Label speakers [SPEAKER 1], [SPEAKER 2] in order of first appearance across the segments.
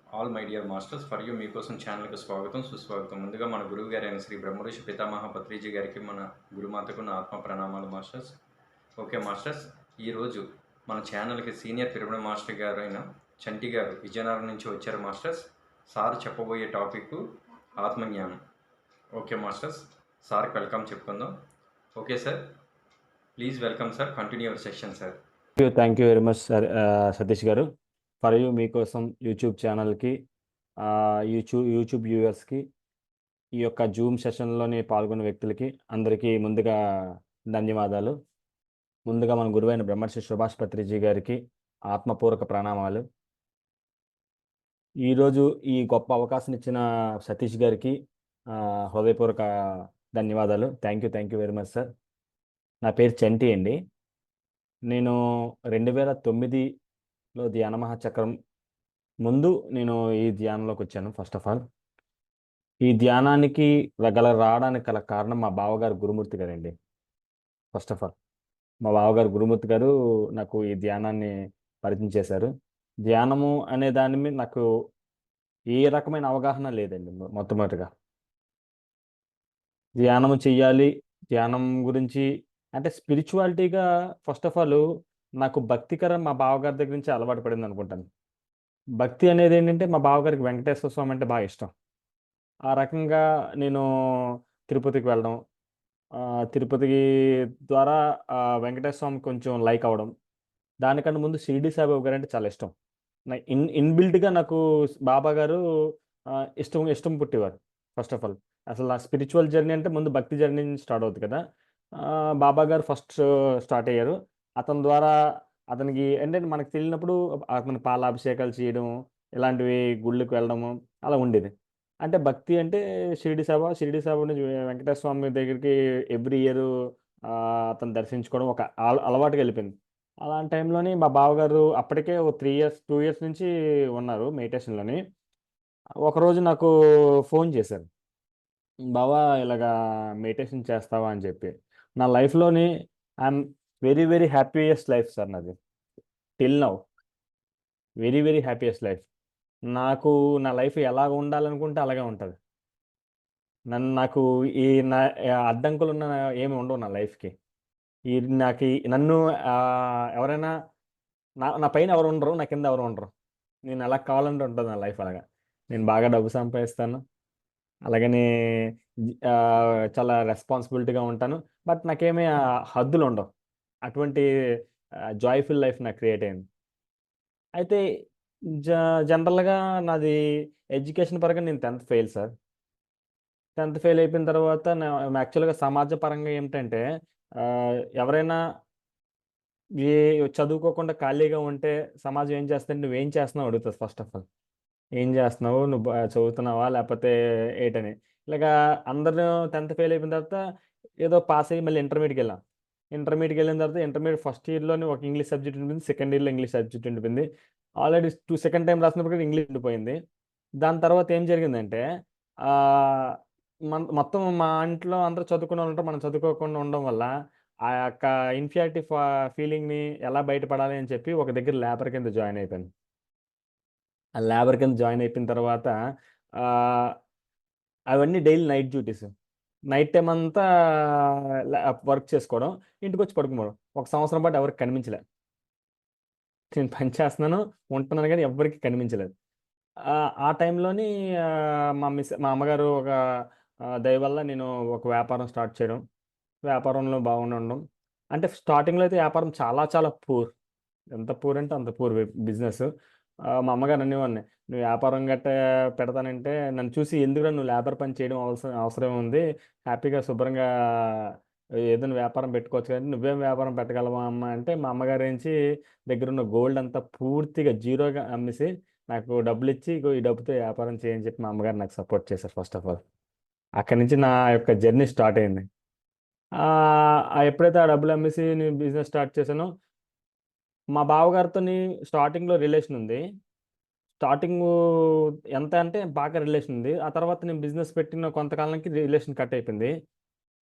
[SPEAKER 1] All my dear masters for you మీకోసం ఛానల్కి స్వాగతం సుస్వాగతం. ముందుగా మన గురువు గారి అయిన శ్రీ బ్రహ్మఋషి పితామహ పత్రిజీ గారికి మన గురుమాతకు నా ఆత్మ ప్రణామాలు మాస్టర్స్. ఓకే మాస్టర్స్, ఈరోజు మన ఛానల్కి సీనియర్ పిరమిడ్ మాస్టర్ గారు అయిన చంటి గారు విజయనగరం నుంచి వచ్చారు మాస్టర్స్. సార్ చెప్పబోయే టాపిక్ ఆత్మజ్ఞానం. ఓకే మాస్టర్స్, సార్కి వెల్కమ్ చెప్పుకుందాం. Okay sir, please welcome sir, continue your session sir.
[SPEAKER 2] Thank you very much sir Satish గారు. ఫర్ యూ మీకోసం యూట్యూబ్ ఛానల్కి, యూట్యూబ్ వ్యూవర్స్కి, ఈ యొక్క జూమ్ సెషన్లోని పాల్గొన్న వ్యక్తులకి అందరికీ ముందుగా ధన్యవాదాలు. ముందుగా మన గురువైన బ్రహ్మర్షి సుభాష్ పత్రిజీ గారికి ఆత్మపూర్వక ప్రణామాలు. ఈరోజు ఈ గొప్ప అవకాశం ఇచ్చిన సతీష్ గారికి హృదయపూర్వక ధన్యవాదాలు. Thank you very much sir. నా పేరు చంటి అండి. నేను 2009లో ధ్యాన మహాచక్రం ముందు నేను ఈ ధ్యానంలోకి వచ్చాను. ఫస్ట్ ఆఫ్ ఆల్ ఈ ధ్యానానికి రావడానికి గల కారణం మా బావగారు గురుమూర్తి గారండి. ఫస్ట్ ఆఫ్ ఆల్ మా బావగారు గురుమూర్తి గారు నాకు ఈ ధ్యానాన్ని పరిచయం చేశారు. ధ్యానము అనే దాని మీద నాకు ఏ రకమైన అవగాహన లేదండి. మొట్టమొదటిగా ధ్యానము చెయ్యాలి, ధ్యానం గురించి అంటే స్పిరిచువాలిటీగా ఫస్ట్ ఆఫ్ ఆల్ నాకు భక్తికరం మా బావగారి దగ్గర నుంచి అలవాటు పడింది అనుకుంటాను. భక్తి అనేది ఏంటంటే మా బావగారికి వెంకటేశ్వర స్వామి అంటే బాగా ఇష్టం. ఆ రకంగా నేను తిరుపతికి వెళ్ళడం, తిరుపతికి ద్వారా వెంకటేశ్వర స్వామి కొంచెం లైక్ అవ్వడం. దానికన్నా ముందు షిరిడి సాయిబాబా గారు అంటే చాలా ఇష్టం. ఇన్‌బిల్ట్‌గా నాకు బాబా గారు ఇష్టం పుట్టేవారు. ఫస్ట్ ఆఫ్ ఆల్ అసలు నా స్పిరిచువల్ జర్నీ అంటే ముందు భక్తి జర్నీ నుంచి స్టార్ట్ అవుద్ది కదా! బాబా గారు ఫస్ట్ స్టార్ట్ అయ్యారు. అతని ద్వారా అతనికి ఏంటంటే మనకు తెలియనప్పుడు అతనికి పాలాభిషేకాలు చేయడం, ఇలాంటివి గుళ్ళకి వెళ్ళడము అలా ఉండేది. అంటే భక్తి అంటే షిరిడి సాయిబాబా నుంచి వెంకటేశ్వర స్వామి దగ్గరికి ఎవ్రీ ఇయర్ అతన్ని దర్శించుకోవడం ఒక అలవాటుగా వెళ్ళిపోయింది. అలాంటి టైంలోని మా బావగారు అప్పటికే ఓ 2 ఇయర్స్ నుంచి ఉన్నారు మెడిటేషన్‌లోని. ఒకరోజు నాకు ఫోన్ చేశారు. బావ ఇలాగా మెడిటేషన్ చేస్తావా అని చెప్పి. నా లైఫ్‌లోని I'm very happiest life sir నాది. Till now. Very happiest life. నాకు నా లైఫ్ ఎలాగ ఉండాలనుకుంటే అలాగే ఉంటది. నాకు ఈ నా అడ్డంకులున్న ఏమి ఉండవు నా లైఫ్‌కి. ఈ నాకి నన్ను ఎవరైనా నా పైన ఎవరు ఉండరు. నా కింద ఎవరు ఉండరు. నేను ఎలా కావాలంటే ఉంటది నా లైఫ్ అలాగా. నేను బాగా డబ్బు సంపాదిస్తాను. అలాగని చాలా రెస్పాన్సిబిలిటీగా ఉంటాను. బట్ నాకేమీ హద్దులుండవు. అటువంటి జాయ్‌ఫుల్ లైఫ్ నాకు క్రియేట్ అయింది. అయితే జ జనరల్‌గా నాది ఎడ్యుకేషన్ పరంగా నేను 10థ్ ఫెయిల్ సార్. 10థ్ ఫెయిల్ అయిపోయిన తర్వాత యాక్చువల్‌గా సమాజ పరంగా ఏమిటంటే ఎవరైనా ఏ చదువుకోకుండా ఖాళీగా ఉంటే సమాజం ఏం చేస్తదంటే నువ్వేం చేస్తున్నావు అడుగుతది ఫస్ట్ ఆఫ్ ఆల్. ఏం చేస్తున్నావు? నువ్వు చదువుతున్నావా? లేపోతే ఏటని. ఇలాగా అందరూ 10థ్ ఫెయిల్ అయిపోయిన తర్వాత ఏదో పాస్ అయ్యి మళ్ళీ ఇంటర్మీడియేట్‌కెళ్ళాం. ఇంటర్మీడియేట్‌కెళ్ళిన తర్వాత ఇంటర్మీడియేట్ ఫస్ట్ ఇయర్‌లోనే ఒక ఇంగ్లీష్ సబ్జెక్ట్ ఉండిపోయింది. సెకండ్ ఇయర్‌లో ఇంగ్లీష్ సబ్జెక్ట్ ఉండిపోయింది. ఆల్రెడీ సెకండ్ టైమ్ రాసినప్పుడు కూడా ఇంగ్లీష్ ఉండిపోయింది. దాని తర్వాత ఏం జరిగిందంటే ఆహ్, మొత్తం మా ఇంట్లో అందరూ చదువుకున్నోళ్ళు ఉంటారు. మనం చదువుకోకుండా ఉండడం వల్ల ఆ యొక్క ఇన్ఫియారిటీ ఫీలింగ్‌ని ఎలా బయటపడాలి అని చెప్పి ఒక దగ్గర లేబర్ కింద జాయిన్ అయిపోయాను. ఆ లేబర్ కింద జాయిన్ అయిపోయిన తర్వాత ఆహ్, అవన్నీ daily night duties. Night time అంతా ల వర్క్ చేసుకోవడం. ఇంటికొచ్చి పడుకోవడం. ఒక సంవత్సరం పాటు ఎవరికీ కనిపించలే. నేను పని చేస్తున్నాను, ఉంటున్నాను గానీ ఎవ్వరికీ కనిపించలేదు. ఆ టైంలోని మా అమ్మగారు ఒక దయ వల్ల నేను ఒక వ్యాపారం స్టార్ట్ చేయడం. వ్యాపారంలో బాగుండడం. అంటే స్టార్టింగ్‌లో అయితే వ్యాపారం చాలా పూర్. ఎంత పూర్ అంటే అంత పూర్ బిజినెస్. మా అమ్మగారు అనేవాడిని, "నువ్వు వ్యాపారం గట్టా పెడతానంటే నన్ను చూసి ఎందుకురా నువ్వు లేబర్ పని చేయడం అవసరం ఉంది. హ్యాపీగా శుభ్రంగా ఏదైనా వ్యాపారం పెట్టుకోవచ్చు కదా! నువ్వేం వ్యాపారం పెట్టగలవా అమ్మ" అంటే మా అమ్మగారేంచి దగ్గరున్న గోల్డ్ అంతా పూర్తిగా జీరోగా అమ్మేసి నాకు డబ్బులిచ్చి, "ఇగో ఈ డబ్బుతో వ్యాపారం చెయ్యి" అని చెప్పి మా అమ్మగారు నాకు సపోర్ట్ చేశారు ఫస్ట్ ఆఫ్ ఆల్. అక్కడి నుంచి నా యొక్క జర్నీ స్టార్ట్ అయింది. ఎప్పుడైతే ఆ డబ్బులు అమ్మేసి నేను బిజినెస్ స్టార్ట్ చేశానో మా బావగారితోని స్టార్టింగ్‌లో రిలేషన్ ఉంది. స్టార్టింగు ఎంత అంటే బాగా రిలేషన్ ఉంది. ఆ తర్వాత నేను బిజినెస్ పెట్టిన కొంతకాలానికి రిలేషన్ కట్ అయిపోయింది.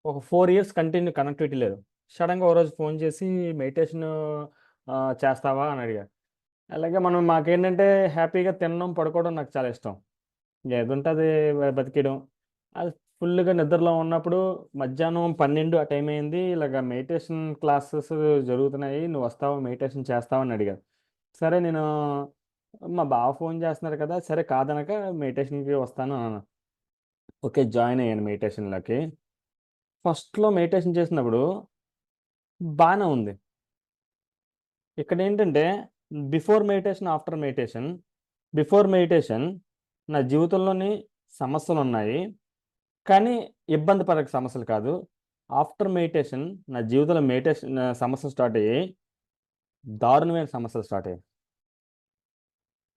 [SPEAKER 2] ఒక 4 ఇయర్స్ కంటిన్యూ కనెక్టివిటీ లేదు. సడెన్‌గా ఓ రోజు ఫోన్ చేసి మెడిటేషన్ చేస్తావా అని అడిగారు. అలాగే మాకేంటంటే హ్యాపీగా తినడం పడుకోవడం నాకు చాలా ఇష్టం. ఏదుంటే అది బతికేయడం. అది ఫుల్గా నిద్రలో ఉన్నప్పుడు మధ్యాహ్నం 12 ఆ టైం అయింది, ఇలాగ మెడిటేషన్ క్లాసెస్ జరుగుతున్నాయి, నువ్వు వస్తావు మెడిటేషన్ చేస్తావు అని అడిగారు. సరే నేను మా బావ ఫోన్ చేస్తున్నారు కదా, సరే కాదనక మెడిటేషన్కి వస్తాను అన్నాను. ఓకే, జాయిన్ అయ్యాను మెడిటేషన్లోకి. ఫస్ట్లో మెడిటేషన్ చేసినప్పుడు బాగానే ఉంది. ఇక్కడ ఏంటంటే before meditation, after meditation. Before meditation నా జీవితంలోని సమస్యలు ఉన్నాయి, కానీ ఇబ్బంది పడక సమస్యలు కాదు. ఆఫ్టర్ మెడిటేషన్ నా జీవితంలో మెడిటేషన్ సమస్యలు స్టార్ట్ అయ్యాయి, దారుణమైన సమస్యలు స్టార్ట్ అయ్యాయి.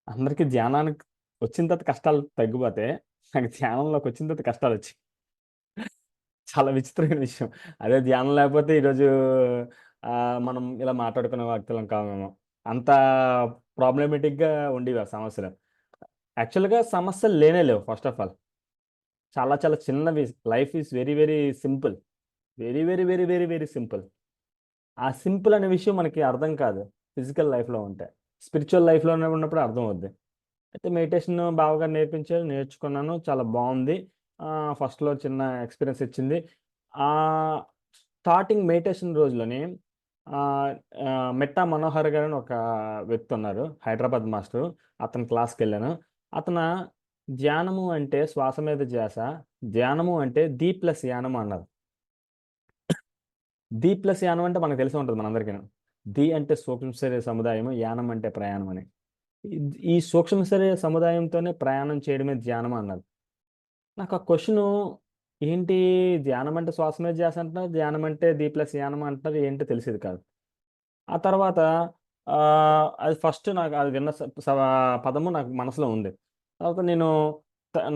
[SPEAKER 2] అందరికీ ధ్యానానికి వచ్చిన తర్వాత కష్టాలు తగ్గిపోతే, నాకు ధ్యానంలోకి వచ్చిన తర్వాత కష్టాలు వచ్చాయి. చాలా విచిత్రమైన విషయం. అదే ధ్యానం లేకపోతే ఈరోజు మనం ఇలా మాట్లాడుకునే వ్యక్తులం కామేమో. అంత ప్రాబ్లమేటిక్గా ఉండేవి ఆ సమస్యలు. యాక్చువల్గా సమస్యలు లేనే లేవు. ఫస్ట్ ఆఫ్ ఆల్ చాలా చాలా చిన్నవి. Life is very very simple. Very very very very very simple. ఆ సింపుల్ అనే విషయం మనకి అర్థం కాదు ఫిజికల్ లైఫ్లో ఉంటే. స్పిరిచువల్ లైఫ్లోనే ఉన్నప్పుడు అర్థం అవుద్ది. అయితే మెడిటేషన్ బావగారు నేర్పించారు, నేర్చుకున్నాను, చాలా బాగుంది. ఫస్ట్‌లో చిన్న ఎక్స్‌పీరియన్స్ ఇచ్చింది. స్టార్టింగ్ మెడిటేషన్ రోజులోని ఆహ్, మెట్టా మనోహర్ గారని ఒక వ్యక్తి ఉన్నారు. హైదరాబాద్ మాస్టరు. అతని క్లాస్‌కెళ్ళాను. అతను ధ్యానము అంటే శ్వాస మీద ధ్యాస, ధ్యానము అంటే ది ప్లస్ యానం అన్నారు. ది ప్లస్ యానం అంటే మనకు తెలిసే ఉంటది మనందరికీను. ది అంటే సూక్ష్మ శరీర సముదాయము, యానం అంటే ప్రయాణం అని. ఈ సూక్ష్మ శరీర సముదాయంతోనే ప్రయాణం చేయడమే ధ్యానం అన్నారు. నాకు ఆ క్వెషను ఏంటి, ధ్యానం అంటే శ్వాస మీద ధ్యాస అంటున్నారు, ధ్యానం అంటే ది ప్లస్ యానం అంటున్నారు, ఏంటో తెలిసేది కాదు. ఆ తర్వాత అది ఫస్ట్ నాకు అది విన్న పదము నాకు మనసులో ఉంది. తర్వాత నేను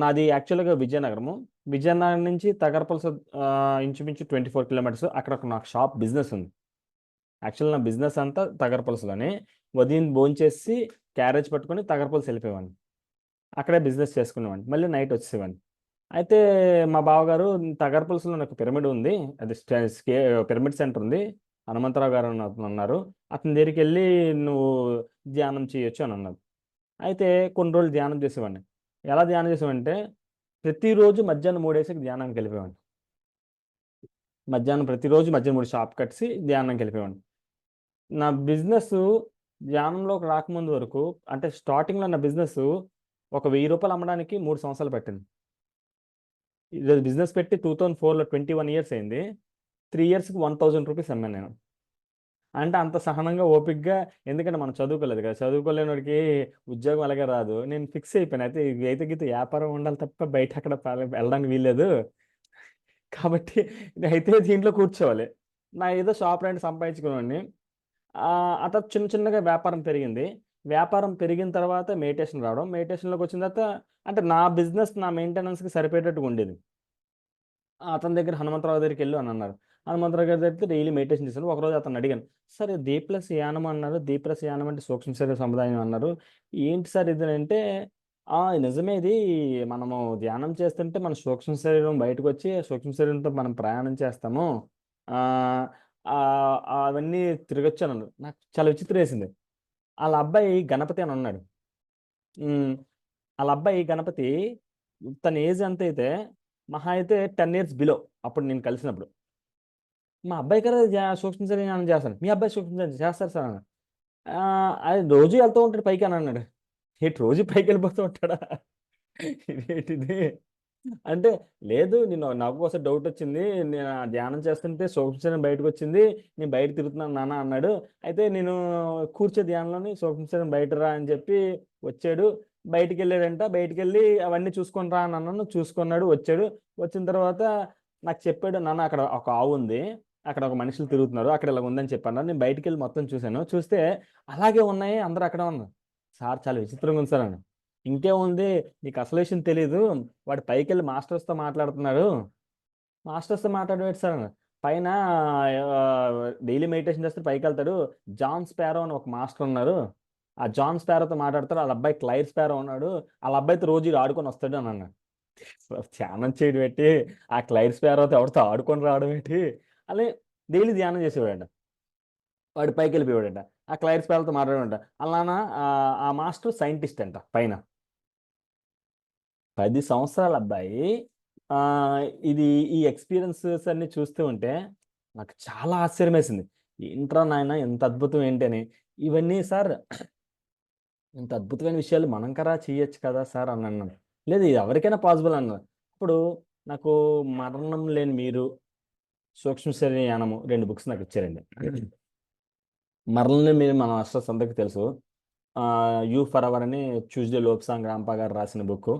[SPEAKER 2] నాది యాక్చువల్‌గా విజయనగరము. విజయనగరం నుంచి తగరపల్స ఇంచుమించు 24 కిలోమీటర్స్. అక్కడ నాకు షాప్ బిజినెస్ ఉంది. యాక్చువల్ నా బిజినెస్ అంతా తగరపల్సలోనే. ఉదయం భోంచేసి క్యారేజ్ పట్టుకొని తగరపల్సి వెళ్ళిపోయేవాడిని. అక్కడే బిజినెస్ చేసుకునేవాడిని. మళ్ళీ నైట్ వచ్చేసేవాడిని. అయితే మా బావగారు తగరపల్సిలో నాకు పిరమిడ్ ఉంది. అది పిరమిడ్ సెంటర్ ఉంది. హనుమంతరావు గారు అని అతనున్నారు. అతని దగ్గరికెళ్ళి నువ్వు ధ్యానం చేయొచ్చు అని అన్నారు. అయితే కొన్ని రోజులు ధ్యానం చేసేవాడిని. ఎలా ధ్యానం చేసేవాడినంటే ప్రతిరోజు మధ్యాహ్నం 3:00కి ధ్యానానికెళ్ళిపోయేవాడిని. ప్రతిరోజు మధ్యాహ్నం 3 షాప్ కట్టేసి ధ్యానంకెళ్ళిపోయేవాడిని. నా బిజినెసు ధ్యానంలోకి రాకముందు వరకు, అంటే స్టార్టింగ్‌లో నా బిజినెసు ఒక రూ. 1000 అమ్మడానికి 3 సంవత్సరాలు పట్టింది. ఈరోజు బిజినెస్ పెట్టి 2004లో 21 ఇయర్స్ అయింది. 3 ఇయర్స్‌కి రూ. 1000 అమ్మాను నేను. అంటే అంత సహనంగా, ఓపికగా, ఎందుకంటే మనం చదువుకోలేదు కదా! చదువుకోలేనోడికి ఉద్యోగం అలాగే రాదు. నేను ఫిక్స్ అయిపోయాను. అయితే అయితే గీత వ్యాపారం ఉండాలి తప్ప బయట ఎక్కడ వెళ్ళడానికి వీల్లేదు. కాబట్టి అయితే దీంట్లో కూర్చోవాలి. నా ఏదో షాప్ రెంట్ సంపాదించుకునేవాడిని. ఆ తర్వాత చిన్న చిన్నగా వ్యాపారం పెరిగింది. వ్యాపారం పెరిగిన తర్వాత మెడిటేషన్ రావడం. మెడిటేషన్‌లోకొచ్చిన తర్వాత అంటే నా బిజినెస్ నా మెయింటెనెన్స్‌కి సరిపోయేటట్టుగా ఉండేది. అతని దగ్గర హనుమంతరావు దగ్గరికెళ్ళు అని అన్నారు. హనుమంతరావు గారి దగ్గర డైలీ మెడిటేషన్ చేశాను. ఒకరోజు అతన్ని అడిగాను. సార్ ఇది ది ప్లస్ యానం అన్నారు. ది ప్లస్ యానం అంటే సూక్ష్మ శరీర సముదాయం అన్నారు. ఏంటి సార్ ఇది అంటే, నిజమే ఇది. మనము ధ్యానం చేస్తుంటే మన సూక్ష్మ శరీరం బయటకొచ్చి సూక్ష్మ శరీరంతో మనం ప్రయాణం చేస్తాము. ఆహ్, అవన్నీ తిరగొచ్చనన్నారు. నాకు చాలా విచిత్రమేసింది. ఆళ్ళ అబ్బాయి గణపతి అని ఉన్నాడు. హ్మ్. ఆళ్ళ అబ్బాయి గణపతి, తన ఏజ్ ఎంతైతే మహా అయితే 10 ఇయర్స్ బిలో అప్పుడు నేను కలిసినప్పుడు. మా అబ్బాయి కదా సూక్ష్మ శరీరం చేస్తాడు. మీ అబ్బాయి సూక్ష్మ శరీరం చేస్తారు సార్ అన్నాడు. అది రోజు ఎళ్తూ ఉంటాడు పైకి అని అన్నాడు. ఏటి రోజు పైకెళ్ళిపోతూ ఉంటాడా? ఇదేంటిది? అంటే లేదు, నాకు ఒకసారి డౌటొచ్చింది. నేను ధ్యానం చేస్తుంటే సూక్ష్మ శరీరం బయటకొచ్చింది. నేను బయట తిరుగుతున్నాను నాన్న అన్నాడు. అయితే నేను కూర్చో ధ్యానంలోని సూక్ష్మ శరీరం బయట రా అని చెప్పి వచ్చాడు. బయటికెళ్ళాడంట. బయటికెళ్ళి అవన్నీ చూసుకొని రా అని అన్నాను. చూసుకున్నాడు, వచ్చాడు. వచ్చిన తర్వాత నాకు చెప్పాడు, నాన్న అక్కడ ఒక ఆవుంది. అక్కడ ఒక మనుషులు తిరుగుతున్నారు. అక్కడ ఇలాగ ఉందని చెప్పన్నారు. నేను బయటికెళ్ళి మొత్తం చూసాను. చూస్తే అలాగే ఉన్నాయి. అందరూ అక్కడే ఉన్నారు. సార్ చాలా విచిత్రంగా ఉంది సార్ అన్నాను. ఇంకేముంది, నీకు అసలు విషయం తెలీదు. వాడు పైకెళ్ళి మాస్టర్స్‌తో మాట్లాడుతున్నాడు. మాస్టర్స్‌తో మాట్లాడడం ఏంటి సార్ అన్నారు. పైన డైలీ మెడిటేషన్ చేస్తే పైకెళ్తాడు. జాన్ స్పారో అని ఒక మాస్టర్ ఉన్నారు. ఆ జాన్ స్పారోతో మాట్లాడతాడు. ఆళ్ళ అబ్బాయి క్లైర్ స్పారో ఉన్నాడు. ఆళ్ళ అబ్బాయితో రోజు ఈడు ఆడుకొని వస్తాడు అని అన్నాడు. ధ్యానం చేయడం ఏంటి? ఆ క్లైర్ స్పారోతో ఎవడితో ఆడుకొని రావడం ఏంటి? అని డైలీ ధ్యానం చేసేవాడంట. వాడు పైకెళ్ళిపోయాడంట. ఆ క్లైర్ స్పెల్తో మాట్లాడుకుంటా అలానా. ఆ మాస్టర్ సైంటిస్ట్ అంట పైన. 10 సంవత్సరాల అబ్బాయి. ఆ, ఇది ఈ ఎక్స్పీరియన్సెస్ అన్ని చూస్తూ ఉంటే నాకు చాలా ఆశ్చర్యం వేసింది. ఏంట్రా నాయన ఎంత అద్భుతం ఏంటి అని. ఇవన్నీ సార్, ఇంత అద్భుతమైన విషయాలు మనం కరా చేయొచ్చు కదా సార్ అని అన్నాను. లేదు, ఇది ఎవరికైనా పాసిబుల్ అన్నారు. ఇప్పుడు నాకు మరణం లేని మీరు, సూక్ష్మ శరీర యానము 2 బుక్స్ నాకు ఇచ్చారండి. మరణం లేని మీరు మన అస్ట్రస్ అందరికీ తెలుసు. యూ ఫర్ అవర్ అని ట్యూస్డే లోప్సాంగ్ రాంపా గారు రాసిన బుక్.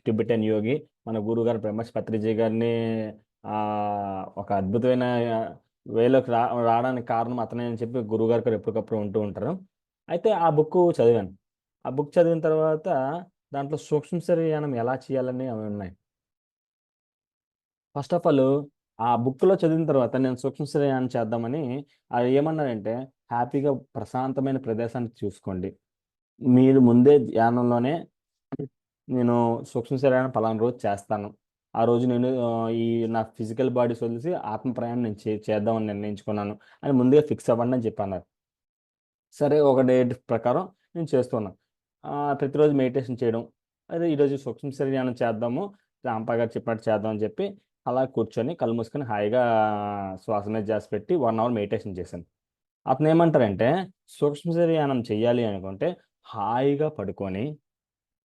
[SPEAKER 2] టిబెటన్ యోగి, మన గురువు గారు బ్రహ్మశ్ పత్రిజీ గారిని ఆ, ఒక అద్భుతమైన వేలోకి రావడానికి కారణం అతనే అని చెప్పి గురువు గారు కూడా ఎప్పటికప్పుడు ఉంటూ ఉంటారు. అయితే ఆ బుక్ చదివాను. ఆ బుక్ చదివిన తర్వాత దాంట్లో సూక్ష్మ శరీరయానం ఎలా చేయాలని అవి ఉన్నాయి. ఫస్ట్ ఆఫ్ ఆల్ ఆ బుక్లో చదివిన తర్వాత నేను సూక్ష్మ శరీరయానం చేద్దామని అది ఏమన్నారంటే, హ్యాపీగా ప్రశాంతమైన ప్రదేశాన్ని చూసుకోండి. మీరు ముందే ధ్యానంలోనే నేను సూక్ష్మ శరీరాన్ని పలానా రోజు చేస్తాను. ఆ రోజు నేను ఈ నా ఫిజికల్ బాడీస్ వదిలేసి ఆత్మ ప్రయాణం నేను చేద్దామని నిర్ణయించుకున్నాను అని ముందుగా ఫిక్స్ అవ్వండి అని చెప్పన్నారు. సరే, ఒక డేట్ ప్రకారం నేను చేస్తున్నాను. ప్రతిరోజు మెడిటేషన్ చేయడం. అదే ఈరోజు సూక్ష్మ శరీరాన్ని చేద్దాము, రాంపా గారు చెప్పినట్టు చేద్దాం అని చెప్పి అలా కూర్చొని కళ్ళు మూసుకొని హాయిగా శ్వాస మీద చేసి పెట్టి 1 అవర్ మెడిటేషన్ చేశాను. అతను ఏమంటారంటే, సూక్ష్మ శరీరానం చెయ్యాలి అనుకుంటే హాయిగా పడుకొని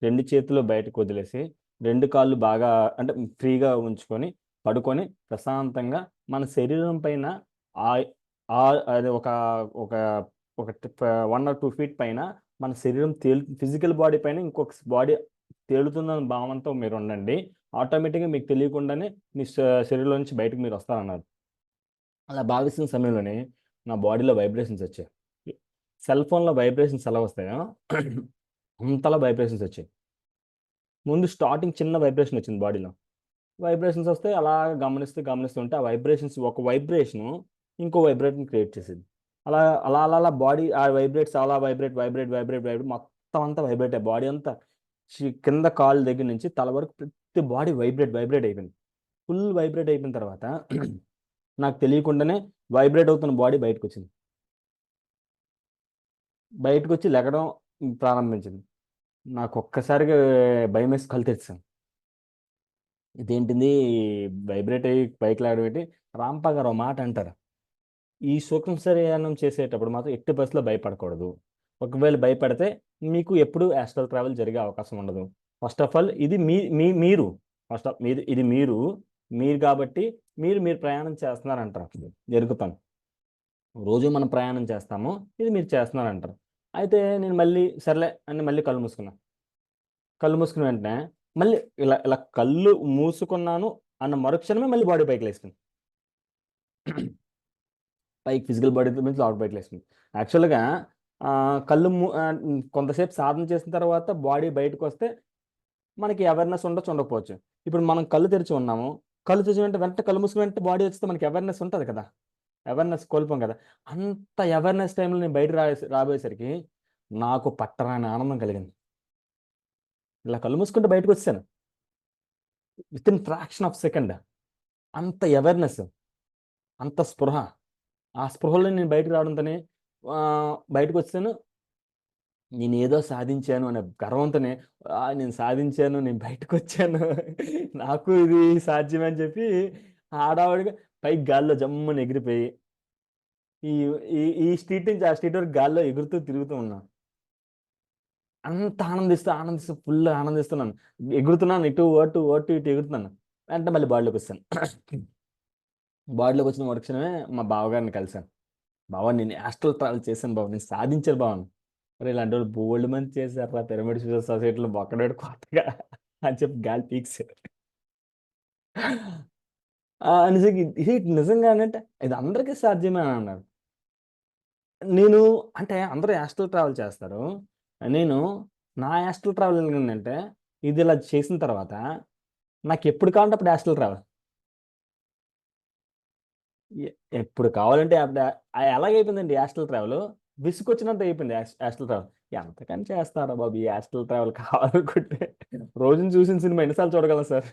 [SPEAKER 2] 2 చేతులు బయటకు వదిలేసి 2 కాళ్ళు బాగా అంటే ఫ్రీగా ఉంచుకొని పడుకొని ప్రశాంతంగా మన శరీరం పైన ఆ అది ఒక ఒక ఒక 1 or 2 feet పైన మన శరీరం ఫిజికల్ బాడీ పైన ఇంకొక బాడీ తేలుతుందన్న భావంతో మీరు ఉండండి. ఆటోమేటిక్గా మీకు తెలియకుండానే మీ శరీరం నుంచి బయటకు మీరు వస్తారన్నారు. అలా భావిస్తున్న సమయంలోనే నా బాడీలో వైబ్రేషన్స్ వచ్చాయి. సెల్ ఫోన్లో వైబ్రేషన్స్ ఎలా వస్తాయో అంతలా వైబ్రేషన్స్ వచ్చాయి. ముందు స్టార్టింగ్ చిన్న వైబ్రేషన్ వచ్చింది బాడీలో. వైబ్రేషన్స్ వస్తే అలా గమనిస్తూ గమనిస్తూ ఉంటే ఆ వైబ్రేషన్స్ ఒక వైబ్రేషన్ ఇంకో వైబ్రేషన్ క్రియేట్ చేసేది. అలా అలా అలా అలా బాడీ ఆ వైబ్రేట్స్ అలా వైబ్రేట్ వైబ్రేట్ వైబ్రేట్ వైబ్రేట్ మొత్తం అంతా వైబ్రేట్ అయ్యి బాడీ అంతా కింద కాలు దగ్గర నుంచి తల వరకు ప్రతి బాడీ వైబ్రేట్ వైబ్రేట్ అయిపోయింది. ఫుల్ వైబ్రేట్ అయిపోయిన తర్వాత నాకు తెలియకుండానే వైబ్రేట్ అవుతున్న బాడీ బయటకు వచ్చింది. బయటకు వచ్చి లెగడం ప్రారంభించింది. నాకు ఒక్కసారిగా భయం వేసి కళ్ళు తెరిచాను. ఇదేంటిది వైబ్రేట్ అయ్యి పైకి లాగడం ఏంటి. రాంపా గారు ఒక మాట అంటారు, ఈ సూక్ష్మ శరీరం చేసేటప్పుడు మాత్రం ఎట్టి బస్సులో భయపడకూడదు. ఒకవేళ భయపడితే మీకు ఎప్పుడు యాస్ట్రల్ ట్రావెల్ జరిగే అవకాశం ఉండదు. ఫస్ట్ ఆఫ్ ఆల్ ఇది మీరు ఫస్ట్ ఆఫ్ ఇది మీరు మీరు కాబట్టి మీరు మీరు ప్రయాణం చేస్తున్నారంటారు. జరుగుతాను రోజు మనం ప్రయాణం చేస్తాము, ఇది మీరు చేస్తున్నారంటారు. అయితే నేను మళ్ళీ సర్లే అని మళ్ళీ కళ్ళు మూసుకున్న వెంటనే మళ్ళీ ఇలా ఇలా కళ్ళు మూసుకున్నాను అన్న మరుక్షణమే మళ్ళీ బాడీ పైకి లేస్తుంది. పైకి ఫిజికల్ బాడీ నుంచి లోపల బయటకు లేస్తుంది. యాక్చువల్గా కొంతసేపు సాధన చేసిన తర్వాత బాడీ బయటకు వస్తే మనకి అవేర్నెస్ ఉండొచ్చు, ఉండకపోవచ్చు. ఇప్పుడు మనం కళ్ళు తెరిచి ఉన్నాము, కళ్ళు తెరిచి వెంటనే కళ్ళు మూసుకుని వెంటనే బాడీ వస్తే మనకి అవేర్నెస్ ఉంటుంది కదా, అవేర్నెస్ కోల్పోం కదా. అంత అవేర్నెస్ టైంలో నేను బయట రాబోయేసరికి నాకు పట్టరాని ఆనందం కలిగింది. ఇలా కళ్ళు మూసుకుంటే బయటకు వచ్చాను with in fraction of second. అంత అవేర్నెస్, అంత స్పృహ. ఆ స్పృహలో నేను బయటకు రావడంతోనే బయటకు వచ్చాను. నేను ఏదో సాధించాను అనే గర్వంతోనే నేను సాధించాను, నేను బయటకు వచ్చాను, నాకు ఇది సాధ్యమే అని చెప్పి ఆడావిడిగా పైకి గాల్లో జమ్మని ఎగిరిపోయి ఈ ఈ ఈ స్ట్రీట్ నుంచి ఆ స్ట్రీట్ వరకు గాల్లో ఎగురుతూ తిరుగుతూ ఉన్నాను. అంత ఆనందిస్తూ ఫుల్ ఆనందిస్తున్నాను. ఎగురుతున్నాను, ఇటు ఎగురుతున్నాను. వెంటనే మళ్ళీ బాడీలోకి వస్తాను. బాడీలోకి వచ్చిన మరుక్షణమే మా బావగారిని కలిశాను. బావ, నేను యాస్ట్రల్ ట్రావెల్ చేశాను బావ, నేను సాధించాను బావని. మరి ఇలాంటి వాళ్ళు బోల్డ్ మంది చేశారు పిరమిడ్ సొసైటీలో బొక్కడాడు కొత్తగా అని చెప్పి గాలి పీక్సారు. నిజంగా ఇది నిజంగానే అంటే ఇది అందరికీ సాధ్యమే అని అన్నారు. నేను అంటే అందరూ యాస్ట్రల్ ట్రావెల్ చేస్తారు. నేను నా యాస్ట్రల్ ట్రావెల్ ఏంటంటే ఇది ఇలా చేసిన తర్వాత నాకు ఎప్పుడు కావాలంటే అప్పుడు యాస్ట్రల్ ట్రావెల్. ఎప్పుడు కావాలంటే అప్పుడు ఎలాగైపోయిందండి యాస్ట్రల్ ట్రావెల్, విసుకొచ్చినంత అయిపోయింది యాస్ట్రల్ ట్రావెల్. ఎంతకని చేస్తారా బాబు ఈ యాస్ట్రల్ ట్రావెల్ కావాలనుకుంటే. రోజుని చూసిన సినిమా ఎన్నిసార్లు చూడగలం సార్,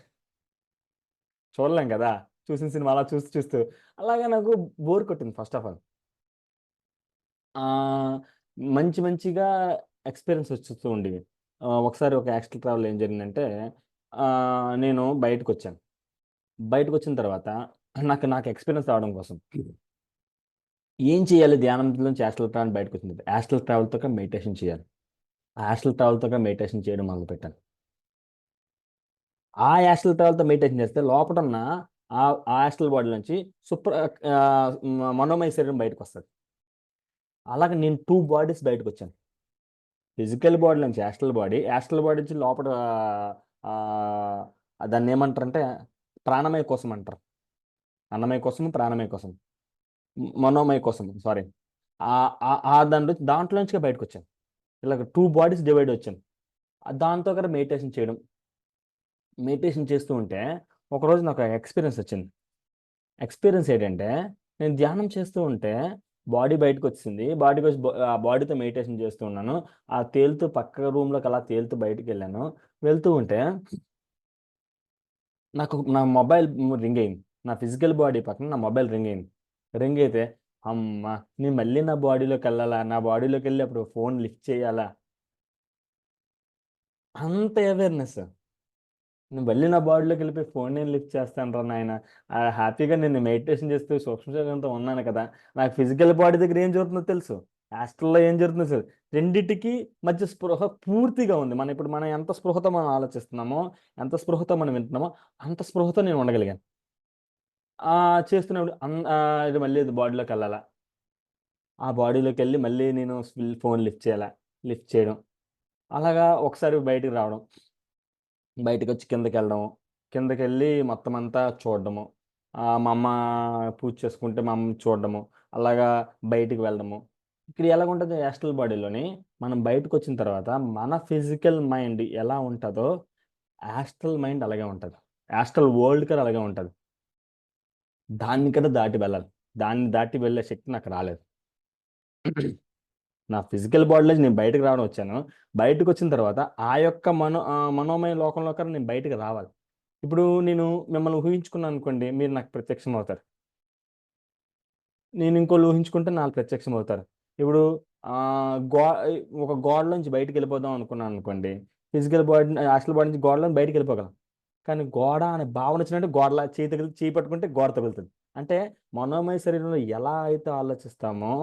[SPEAKER 2] చూడలేం కదా. చూసిన సినిమా అలా చూస్తూ అలాగే నాకు బోర్ కొట్టింది ఫస్ట్ ఆఫ్ ఆల్. మంచి మంచిగా ఎక్స్పీరియన్స్ వచ్చేస్తూ ఉండేవి. ఒకసారి ఒక యాక్చువల్ ట్రావెల్ ఏం జరిగిందంటే నేను బయటకు వచ్చాను. బయటకు వచ్చిన తర్వాత నాకు నాకు ఎక్స్పీరియన్స్ రావడం కోసం ఏం చేయాలి, ధ్యానం నుంచి యాస్ట్రల్ ట్రావెల్ బయటకు వచ్చింది, యాస్ట్రల్ ట్రావెల్తో మెడిటేషన్ చేయాలి. ఆ యాస్ట్రల్ ట్రావెల్తో మెడిటేషన్ చేయడం మొదలుపెట్టాను. ఆ యాస్ట్రల్ ట్రావెల్తో మెడిటేషన్ చేస్తే లోపల ఉన్న ఆ ఆ యాస్ట్రల్ బాడీ నుంచి సూపర్ మనోమయ శరీరం బయటకు వస్తుంది. అలాగే నేను 2 బాడీస్ బయటకు వచ్చాను. ఫిజికల్ బాడీ నుంచి యాస్ట్రల్ బాడీ నుంచి లోపల ఆ, దాన్ని ఏమంటారంటే ప్రాణమయ కోసం అంటారు. అన్నమయ కోసం, ప్రాణమయ కోసం, మనోమయ కోసం, సారీ. దాంట్లో నుంచి బయటకు వచ్చాను. ఇలాగ 2 బాడీస్ డివైడ్ వచ్చాను. దాంతో కూడా మెడిటేషన్ చేస్తూ ఉంటే ఒకరోజు నాకు ఎక్స్పీరియన్స్ వచ్చింది. ఎక్స్పీరియన్స్ ఏంటంటే నేను ధ్యానం చేస్తూ ఉంటే బాడీ బయటకు వచ్చింది. బాడీకి వచ్చి ఆ బాడీతో మెడిటేషన్ చేస్తూ ఉన్నాను. ఆ తేలుతూ పక్క రూమ్లోకి అలా తేలుతూ బయటికి వెళ్ళాను. వెళ్తూ ఉంటే నాకు నా మొబైల్ రింగ్ అయింది. నా ఫిజికల్ బాడీ పక్కన నా మొబైల్ రింగ్ అయింది. రింగ్ అయితే అమ్మ, నేను మళ్ళీ నా బాడీలోకి వెళ్ళాలా, నా బాడీలోకి వెళ్ళి అప్పుడు ఫోన్ లిఫ్ట్ చేయాలా, అంత అవేర్నెస్. నేను మళ్ళీ నా బాడీలోకి వెళ్ళిపోయి ఫోన్ నేను లిఫ్ట్ చేస్తాను రా నాయన. హ్యాపీగా నేను మెడిటేషన్ చేస్తూ సూక్ష్మ శరీరంతో ఉన్నాను కదా. నాకు ఫిజికల్ బాడీ దగ్గర ఏం జరుగుతుందో తెలుసు, హాస్టల్లో ఏం జరుగుతుందో తెలుసు. రెండిటికి మధ్య స్పృహ పూర్తిగా ఉంది. మనం ఎంత స్పృహతో మనం ఆలోచిస్తున్నామో, ఎంత స్పృహతో మనం వింటున్నామో అంత స్పృహతో నేను ఉండగలిగాను. చేస్తున్నప్పుడు ఇది మళ్ళీ బాడీలోకి వెళ్ళాలా, ఆ బాడీలోకి వెళ్ళి మళ్ళీ నేను ఫోన్ లిఫ్ట్ చేయాలా, లిఫ్ట్ చేయడం, అలాగా ఒకసారి బయటికి రావడం, బయటకొచ్చి కిందకెళ్ళడము, కిందకెళ్ళి మొత్తం అంతా చూడడము. మా అమ్మ పూజ చేసుకుంటే మా అమ్మ చూడడము, అలాగా బయటికి వెళ్ళడము. ఇక్కడ ఎలాగుంటది యాస్ట్రల్ బాడీలోని మనం బయటకొచ్చిన తర్వాత మన ఫిజికల్ మైండ్ ఎలా ఉంటదో యాస్ట్రల్ మైండ్ అలాగే ఉంటది. యాస్ట్రల్ వరల్డ్ కూడా అలాగే ఉంటది. దాన్ని దాటి వెళ్ళాలి. దాన్ని దాటి వెళ్ళే శక్తి నాకు రాలేదు. నా ఫిజికల్ బాడీలోంచి నేను బయటకు రావడం వచ్చాను. బయటకొచ్చిన తర్వాత ఆ యొక్క మనోమయ లోకంలో కన్నా నేను బయటకి రావాలి. ఇప్పుడు నేను మిమ్మల్ని ఊహించుకున్నాను అనుకోండి, మీరు నాకు ప్రత్యక్షం అవుతారు. నేను ఇంకోళ్ళు ఊహించుకుంటే నాకు ప్రత్యక్షం అవుతారు. ఇప్పుడు ఆహ్, గో ఒక గోడలోంచి బయటికి వెళ్ళిపోదాం అనుకున్నాను అనుకోండి, ఫిజికల్ బాడీ హాస్టల్ బాడీ నుంచి గోడలోంచి బయటికి వెళ్ళిపోగలం. కానీ గోడ అనే భావన వచ్చినట్టు గోడలా చేయి పట్టుకుంటే గోడ తగులుతుంది. అంటే మనోమయ శరీరంలో ఎలా అయితే ఆలోచిస్తామో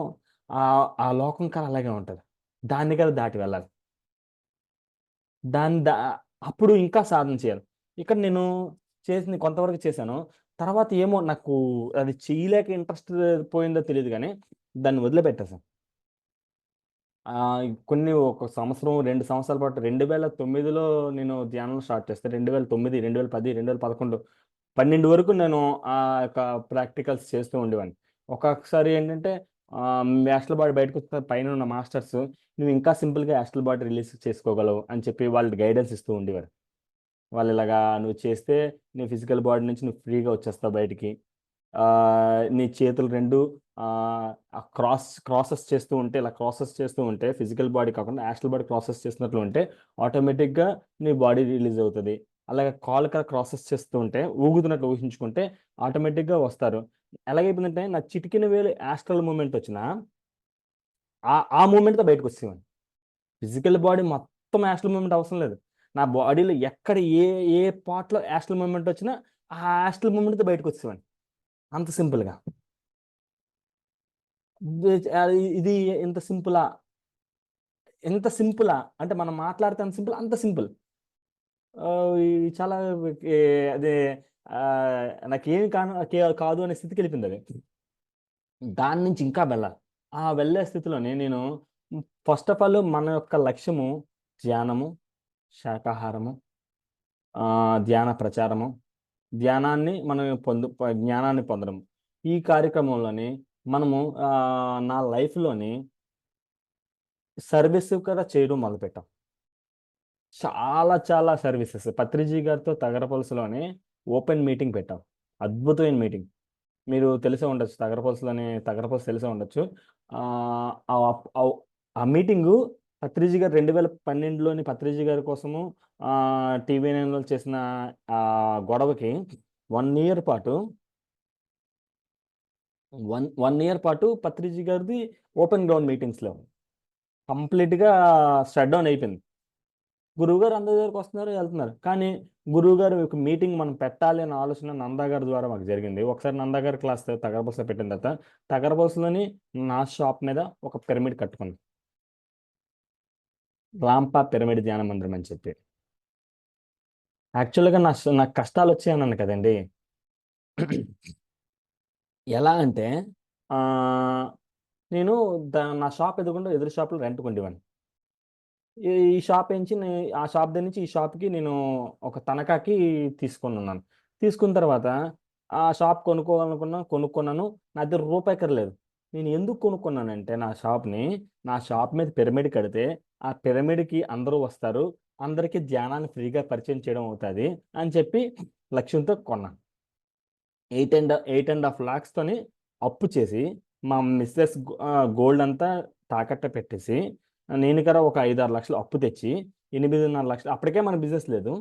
[SPEAKER 2] ఆ లోకం కాడ అలాగే ఉంటది. దాన్ని కదా దాటి వెళ్ళాలి. దాన్ని దా అప్పుడు ఇంకా సాధన చేయాలి. ఇక్కడ నేను చేసింది కొంతవరకు చేశాను. తర్వాత ఏమో నాకు అది చేయలేక ఇంట్రెస్ట్ పోయిందో తెలీదు గానీ, దాన్ని వదిలిపెట్టేసాను. ఒక సంవత్సరం, 2 సంవత్సరాల పాటు 2009లో నేను ధ్యానం స్టార్ట్ చేస్తే 2009, 2010, 2011, 12 వరకు నేను ఆ యొక్క ప్రాక్టికల్స్ చేస్తూ ఉండేవాడిని. ఒక్కొక్కసారి ఏంటంటే యాస్ట్రల్ బాడీ బయటకొచ్చిన పైనున్న మాస్టర్స్, "నువ్వు ఇంకా సింపుల్‌గా యాస్ట్రల్ బాడీ రిలీజ్ చేసుకోగలవు" అని చెప్పి వాళ్ళు గైడెన్స్ ఇస్తూ ఉండేవారు. వాళ్ళు ఇలాగా "నువ్వు చేస్తే నీ ఫిజికల్ బాడీ నుంచి నువ్వు ఫ్రీగా వచ్చేస్తావు బయటికి. నీ చేతులు 2 క్రాసెస్ చేస్తూ ఉంటే, ఇలా క్రాసెస్ చేస్తూ ఉంటే ఫిజికల్ బాడీ కాకుండా యాస్ట్రల్ బాడీ క్రాసెస్ చేస్తున్నట్లు ఉంటే ఆటోమేటిక్‌గా నీ బాడీ రిలీజ్ అవుతది. అలాగే కాళ్ళు కూడా క్రాసెస్ చేస్తూ ఉంటే ఊగుతున్నట్లు ఊహించుకుంటే ఆటోమేటిక్‌గా వస్తారు." ఎలాగైపోయిందంటే నా చిటికెన వేలు యాస్ట్రల్ మూవ్‌మెంట్ వచ్చినా ఆ మూవ్‌మెంట్‌తో బయటకొచ్చేవాడిని. ఫిజికల్ బాడీ మొత్తం యాస్ట్రల్ మూవ్‌మెంట్ అవసరం లేదు. నా బాడీలో ఎక్కడ ఏ ఏ పార్ట్‌లో యాస్ట్రల్ మూవ్‌మెంట్ వచ్చినా ఆ యాస్ట్రల్ మూవ్‌మెంట్‌తో బయటకొచ్చేవాడిని. అంత సింపుల్‌గా. ఇది ఇంత సింపులా? ఇంత సింపులా? అంటే మనం మాట్లాడితే అంత సింపుల్, అంత సింపుల్. ఇది చాలా ఏ అదే నాకేమి కాదు అనే స్థితికెళ్ళిపోయిందది. దాని నుంచి ఇంకా వెళ్ళాలి. ఆ వెళ్ళే స్థితిలోనే నేను ఫస్ట్ ఆఫ్ ఆల్ మన యొక్క లక్ష్యము ధ్యానము, శాకాహారము, ధ్యాన ప్రచారము, జ్ఞానాన్ని పొందడం. ఈ కార్యక్రమంలోని మనము నా లైఫ్‌లోని సర్వీస్ కూడా చేయడం మొదలుపెట్టాం. చాలా చాలా సర్వీసెస్. పత్రిజీ గారితో తగరపొలుసులోని ఓపెన్ మీటింగ్ పెట్టాం. అద్భుతమైన మీటింగ్. మీరు తెలిసే ఉండొచ్చు. తగరపొలుసు తెలిసే ఉండొచ్చు. ఆహ్, ఆహ్, అవ్ ఆ మీటింగు పత్రిజీ గారు 2012లోని పత్రిజీ గారి కోసము టీవీ నైన్‌లో చేసిన గొడవకి 1 ఇయర్ పాటు 1 ఇయర్ పాటు పత్రిజీ గారిది ఓపెన్ గ్రౌండ్ మీటింగ్స్‌లో. కంప్లీట్గా షట్ డౌన్ అయిపోయింది. గురువుగారు అందరి దగ్గరికి వస్తున్నారు, వెళ్తున్నారు. కానీ గురువుగారు ఒక మీటింగ్ మనం పెట్టాలి అనే ఆలోచన నందా గారి ద్వారా మాకు జరిగింది. ఒకసారి నందా గారి క్లాస్ తగరబోసలో పెట్టిన తర్వాత తగరబోసలోని నా షాప్ మీద ఒక పిరమిడ్ కట్టుకుంది, రాంపా పిరమిడ్ ధ్యాన మందిరం అని చెప్పి. యాక్చువల్గా నాకు కష్టాలు వచ్చాయన్నాను కదండి. ఎలా అంటే ఆ, నేను నా షాప్ ఎదుగుండా ఎదురు షాప్లో రెంట్ ఉండేవాడిని. ఈ షాప్ నుంచి ఆ షాప్ దగ్గర నుంచి ఈ షాప్కి నేను ఒక తనఖాకి తీసుకొని ఉన్నాను. తీసుకున్న తర్వాత ఆ షాప్ కొనుక్కున్నాను. నా దగ్గర రూపాయి లేదు. నేను ఎందుకు కొనుక్కున్నానంటే నా షాప్ మీద పిరమిడ్ కడితే ఆ పిరమిడ్కి అందరూ వస్తారు, అందరికీ ధ్యానాన్ని ఫ్రీగా పరిచయం చేయడం అవుతుంది అని చెప్పి లక్ష్యంతో కొన్నాను. 8.5 lakhs అప్పు చేసి మా మిస్సెస్ గోల్డ్ అంతా తాకట్టు పెట్టేసి నేను కదా ఒక 5-6 లక్షలు అప్పు తెచ్చి 8.5 లక్షలు, అప్పటికే మన బిజినెస్ లేదు,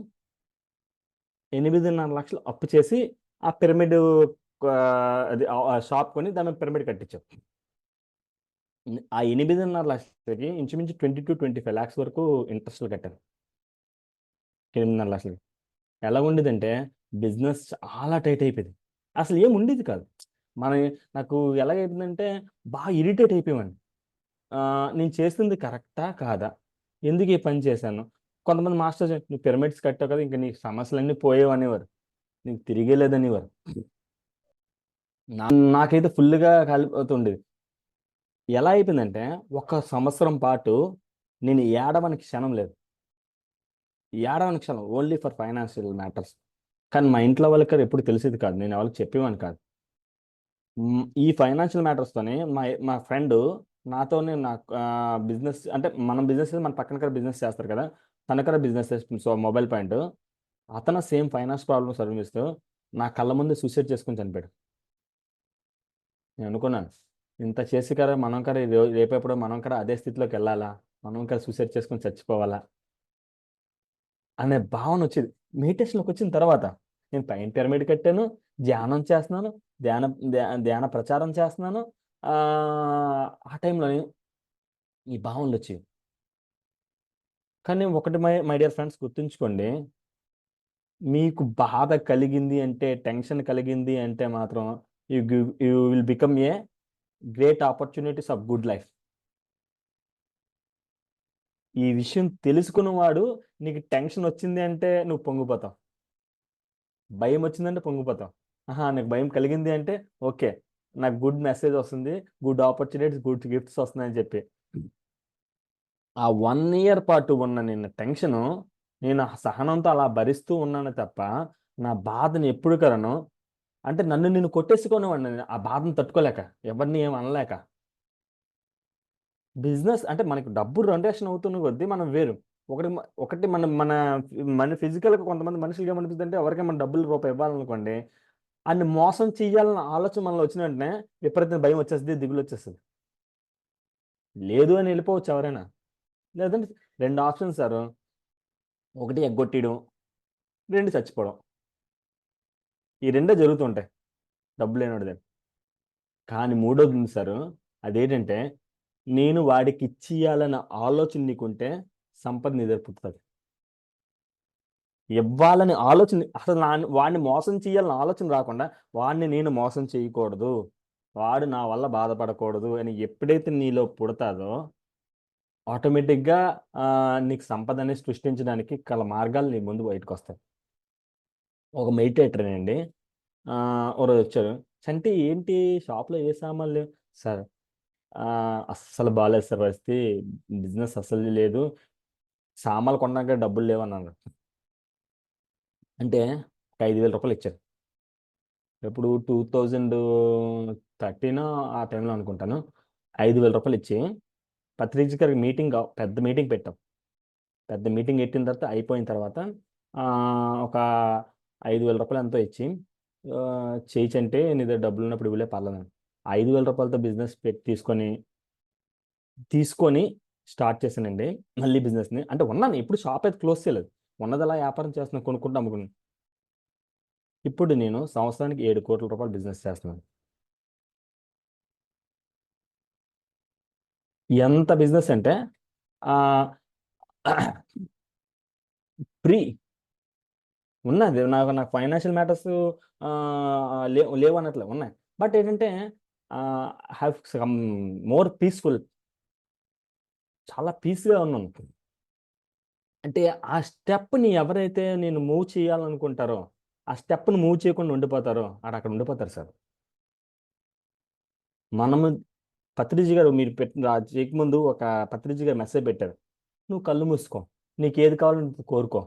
[SPEAKER 2] 8.5 లక్షలు అప్పు చేసి ఆ పిరమిడ్ అది షాప్ కొని దాని మీద పిరమిడ్ కట్టించాం. ఆ 8.5 లక్షలకి ఇంచుమించు 20-25 lakhs వరకు ఇంట్రెస్ట్లు కట్టాను. 8.5 లక్షలకి ఎలా ఉండేదంటే బిజినెస్ చాలా టైట్ అయిపోయింది. అసలు ఏం ఉండేది కాదు. మన నాకు ఎలాగైపోయిందంటే బాగా ఇరిటేట్ అయిపోయాను. నేను చేస్తుంది కరెక్టా కాదా, ఎందుకు ఈ పని చేశాను. కొంతమంది మాస్టర్స్ నువ్వు పిరమిడ్స్ కట్టావు కదా, ఇంకా నీ సమస్యలన్నీ పోయేవి అనేవారు, నీకు తిరిగేలేదనేవారు. నాకైతే ఫుల్గా కలిపోతుండేది. ఎలా అయిపోయిందంటే 1 సంవత్సరం పాటు నేను ఏడవని క్షణం లేదు. ఏడవని క్షణం ఓన్లీ ఫర్ ఫైనాన్షియల్ మ్యాటర్స్. కానీ మా ఇంట్లో వాళ్ళకి ఎప్పుడు తెలిసేది కాదు, నేను వాళ్ళకి చెప్పేవాని కాదు. ఈ ఫైనాన్షియల్ మ్యాటర్స్తోనే మా ఫ్రెండ్ నాతోనే నా బిజినెస్ అంటే మనం బిజినెస్ మన పక్కన బిజినెస్ చేస్తారు కదా, తనకర బిజినెస్ చేస్తుంది. సో మొబైల్ పాయింట్ అతను సేమ్ ఫైనాన్స్ ప్రాబ్లమ్స్ అనుభవిస్తూ నా కళ్ళ ముందు సూసైడ్ చేసుకుని చనిపోయాడు. నేను అనుకున్నాను ఇంత చేసి కదా మనం కదా రేపేప్పుడు మనం కదా అదే స్థితిలోకి వెళ్ళాలా, మనం కదా సూసైడ్ చేసుకుని చచ్చిపోవాలా అనే భావన వచ్చేది. మెడిటేషన్లోకి వచ్చిన తర్వాత నేను పైన పిరమిడ్ కట్టాను, ధ్యానం చేస్తున్నాను, ధ్యాన ప్రచారం చేస్తున్నాను. ఆ ఆ టైంలో ఈ భావనలు వచ్చేవి. కానీ ఒకటి మై డియర్ ఫ్రెండ్స్ గుర్తుంచుకోండి, మీకు బాధ కలిగింది అంటే, టెన్షన్ కలిగింది అంటే మాత్రం you will become a great opportunities of good life. ఈ విషయం తెలుసుకున్నవాడు నీకు టెన్షన్ వచ్చింది అంటే నువ్వు పొంగిపోతావు, భయం వచ్చిందంటే పొంగిపోతావు. నాకు భయం కలిగింది అంటే ఓకే, నాకు గుడ్ మెసేజ్ వస్తుంది, గుడ్ ఆపర్చునిటీస్, గుడ్ గిఫ్ట్స్ వస్తున్నాయని చెప్పి. ఆ 1 year పాటు ఉన్న నిన్న టెన్షను నేను ఆ సహనంతో అలా భరిస్తూ ఉన్నాను తప్ప నా బాధను ఎప్పుడు కలను అంటే నన్ను నేను కొట్టేసుకునేవాడిని ఆ బాధను తట్టుకోలేక, ఎవరిని ఏం అనలేక. బిజినెస్ అంటే మనకి డబ్బు రొటేషన్ అవుతున్న కొద్దీ మనం వేరు. ఒకటి మన మన మన ఫిజికల్గా కొంతమంది మనుషులకి ఏమనిపిస్తుంది అంటే ఎవరికైనా మన డబ్బులు రూపాయి ఇవ్వాలనుకోండి, అన్ని మోసం చెయ్యాలన్న ఆలోచన మనలో వచ్చిన వెంటనే విపరీత భయం వచ్చేస్తుంది, దిగులు వచ్చేస్తుంది. లేదు అని వెళ్ళిపోవచ్చు ఎవరైనా, లేదంటే 2 ఆప్షన్స్ సార్, ఒకటి ఎగ్గొట్టడం, 2 చచ్చిపోవడం. ఈ రెండే జరుగుతుంటాయి డబ్బు లేనివాడి దగ్గర. కానీ మూడోది ఉంది సార్, అదేంటంటే నేను వాడికి ఇచ్చేయాలన్న ఆలోచన నీకుంటే సంపద నీ దగ్గర పుట్టుతుంది. ఇవ్వాలని ఆలోచన అసలు వాడిని మోసం చేయాలని ఆలోచన రాకుండా వాడిని నేను మోసం చేయకూడదు, వాడు నా వల్ల బాధపడకూడదు అని ఎప్పుడైతే నీలో పుడతాదో ఆటోమేటిక్గా నీకు సంపద అనేది సృష్టించడానికి గల మార్గాలు నీ ముందు బయటకు వస్తాయి. ఒక మెడిటేటర్ అండి ఒకరోజు వచ్చారు, చంటి ఏంటి షాప్లో ఏ సామాన్లు లేవు సార్, అస్సలు బాగాలేదు సార్ పరిస్థితి, బిజినెస్ అస్సలు లేదు, సామాన్లు కొనడానికి డబ్బులు లేవన్నాను. అంటే ఒక 5,000 రూపాయలు ఇచ్చారు. ఎప్పుడు 2013 ఆ టైంలో అనుకుంటాను. 5,000 రూపాయలు ఇచ్చి పత్రిక గారికి పెద్ద మీటింగ్ పెట్టాం. పెద్ద మీటింగ్ పెట్టిన తర్వాత అయిపోయిన తర్వాత ఒక 5,000 రూపాయలు ఎంతో ఇచ్చి చేయించంటే నీ దగ్గర డబ్బులు ఉన్నప్పుడు ఇవ్వలే పర్లేదు. 5,000 రూపాయలతో బిజినెస్ తీసుకొని స్టార్ట్ చేశానండి మళ్ళీ బిజినెస్ని. అంటే ఉన్నాను, ఇప్పుడు షాప్ అయితే క్లోజ్ చేయలేదు, ఉన్నది అలా వ్యాపారం చేస్తున్నాను, కొనుక్కుంటూ అమ్ముకుని. ఇప్పుడు నేను సంవత్సరానికి 7 కోట్ల రూపాయలు బిజినెస్ చేస్తున్నాను. ఎంత బిజినెస్ అంటే ఆ ప్రీ ఉన్నది. నాకు ఫైనాన్షియల్ మ్యాటర్స్ లేవు అన్నట్లు ఉన్నాయి. బట్ ఏంటంటే హ్యావ్ సమ్ మోర్ పీస్ఫుల్, చాలా పీస్గా ఉన్నాను. అంటే ఆ స్టెప్ని ఎవరైతే నేను మూవ్ చేయాలనుకుంటారో, ఆ స్టెప్ని మూవ్ చేయకుండా ఉండిపోతారో అక్కడ ఉండిపోతారు సార్. మనము పత్రిజీ గారు మీరు చేయకముందు ఒక పత్రిజీ గారు మెసేజ్ పెట్టారు. నువ్వు కళ్ళు మూసుకో, నీకు ఏది కావాలో నువ్వు కోరుకో,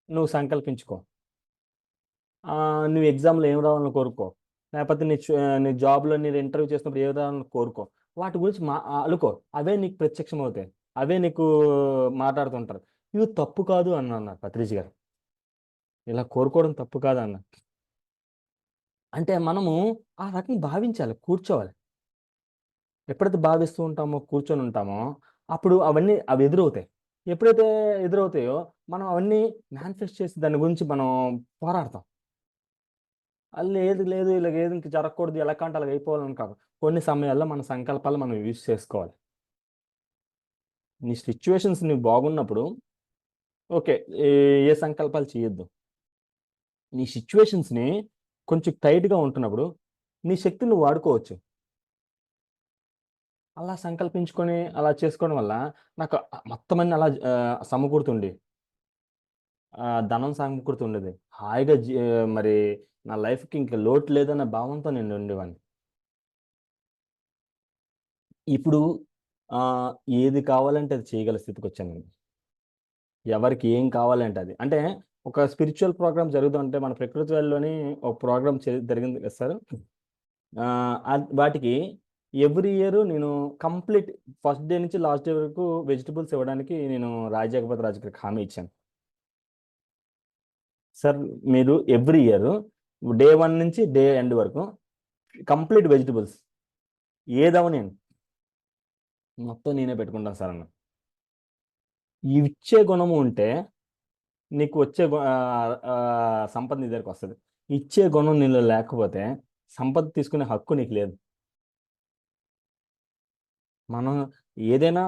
[SPEAKER 2] నువ్వు సంకల్పించుకో, నువ్వు ఎగ్జామ్లో ఏం రావాలని కోరుకో, లేకపోతే నీ జాబ్లో నీ ఇంటర్వ్యూ చేసినప్పుడు ఏం రావాలని కోరుకో, వాటి గురించి అనుకో, అవే నీకు ప్రత్యక్షం అవుతాయి, అవే నీకు మాట్లాడుతుంటారు. ఇవి తప్పు కాదు అన్నారు పత్రిజీ గారు. ఇలా కోరుకోవడం తప్పు కాదు అన్న. అంటే మనము ఆ రకంగా భావించాలి, కూర్చోవాలి. ఎప్పుడైతే భావిస్తూ ఉంటామో, కూర్చొని ఉంటామో, అప్పుడు అవి ఎదురవుతాయి. ఎప్పుడైతే ఎదురవుతాయో మనం అవన్నీ మేనిఫెస్ట్ చేసి దాని గురించి మనం పోరాడతాం. అది లేదు లేదు ఇలా ఏది ఇంక జరగకూడదు, ఎలా కంటే అలాగ అయిపోవాలని కాదు. కొన్ని సమయాల్లో మన సంకల్పాలు మనం యూజ్ చేసుకోవాలి. నీ సిచ్యువేషన్స్ నీవు బాగున్నప్పుడు ఓకే, ఏ సంకల్పాలు చేయొద్దు. నీ సిచ్యువేషన్స్ని కొంచెం టైట్గా ఉంటున్నప్పుడు నీ శక్తిని నువ్వు వాడుకోవచ్చు. అలా సంకల్పించుకొని అలా చేసుకోవడం వల్ల నాకు మొత్తం అన్ని అలా సమకూరుతుండి, ధనం సమకూరుతుండేది. హాయిగా మరి నా లైఫ్కి ఇంకా లోటు లేదన్న భావంతో నేను ఉండేవాడిని. ఇప్పుడు ఏది కావాలంటే అది చేయగల స్థితికి వచ్చాను నేను. ఎవరికి ఏం కావాలంటే అది. అంటే ఒక స్పిరిచువల్ ప్రోగ్రామ్ జరుగుతుంటే మన ప్రకృతి వాళ్ళలోని ఒక ప్రోగ్రామ్ జరిగింది కదా సార్. వాటికి ఎవ్రీ ఇయర్ నేను కంప్లీట్ ఫస్ట్ డే నుంచి లాస్ట్ డే వరకు వెజిటబుల్స్ ఇవ్వడానికి నేను రాజాగపతి రాజు గారికి హామీ ఇచ్చాను. సార్ మీరు ఎవ్రీ ఇయర్ డే 1 నుంచి డే ఎండ్ వరకు కంప్లీట్ వెజిటబుల్స్ ఏదవని మొత్తం నేనే పెట్టుకుంటాను సార్ అన్న. ఇచ్చే గుణము ఉంటే నీకు వచ్చే సంపద నీ దగ్గరకు వస్తుంది. ఇచ్చే గుణం నీలో లేకపోతే సంపద తీసుకునే హక్కు నీకు లేదు. మనం ఏదైనా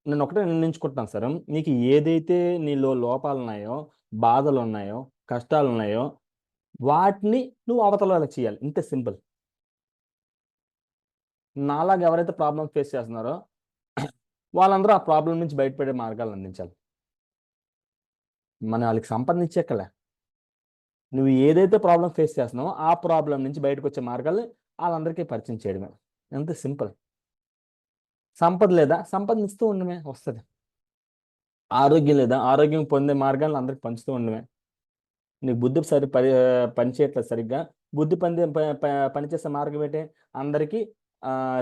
[SPEAKER 2] నేను ఒకటే నిర్ణయించుకుంటాను సార్, నీకు ఏదైతే నీలో లోపాలు ఉన్నాయో, బాధలు ఉన్నాయో, కష్టాలు ఉన్నాయో వాటిని నువ్వు అవతల వాళ్ళకి చేయాలి. ఇంతే సింపుల్. నాలాగా ఎవరైతే ప్రాబ్లమ్ ఫేస్ చేస్తున్నారో వాళ్ళందరూ ఆ ప్రాబ్లం నుంచి బయటపడే మార్గాలు అందించాలి. మనం వాళ్ళకి సంపాదించేక్కలే, నువ్వు ఏదైతే ప్రాబ్లం ఫేస్ చేస్తున్నావో ఆ ప్రాబ్లం నుంచి బయటకు వచ్చే మార్గాలు వాళ్ళందరికీ పరిచయం చేయడమే. ఎంత సింపుల్. సంపద లేదా, సంపదను ఇస్తూ ఉండమే వస్తుంది. ఆరోగ్యం లేదా, ఆరోగ్యం పొందే మార్గాలను అందరికి పంచుతూ ఉండమే. నీకు బుద్ధి పనిచేయట్లేదు సరిగ్గా, బుద్ధి పనిచేసే మార్గం ఏంటి? అందరికీ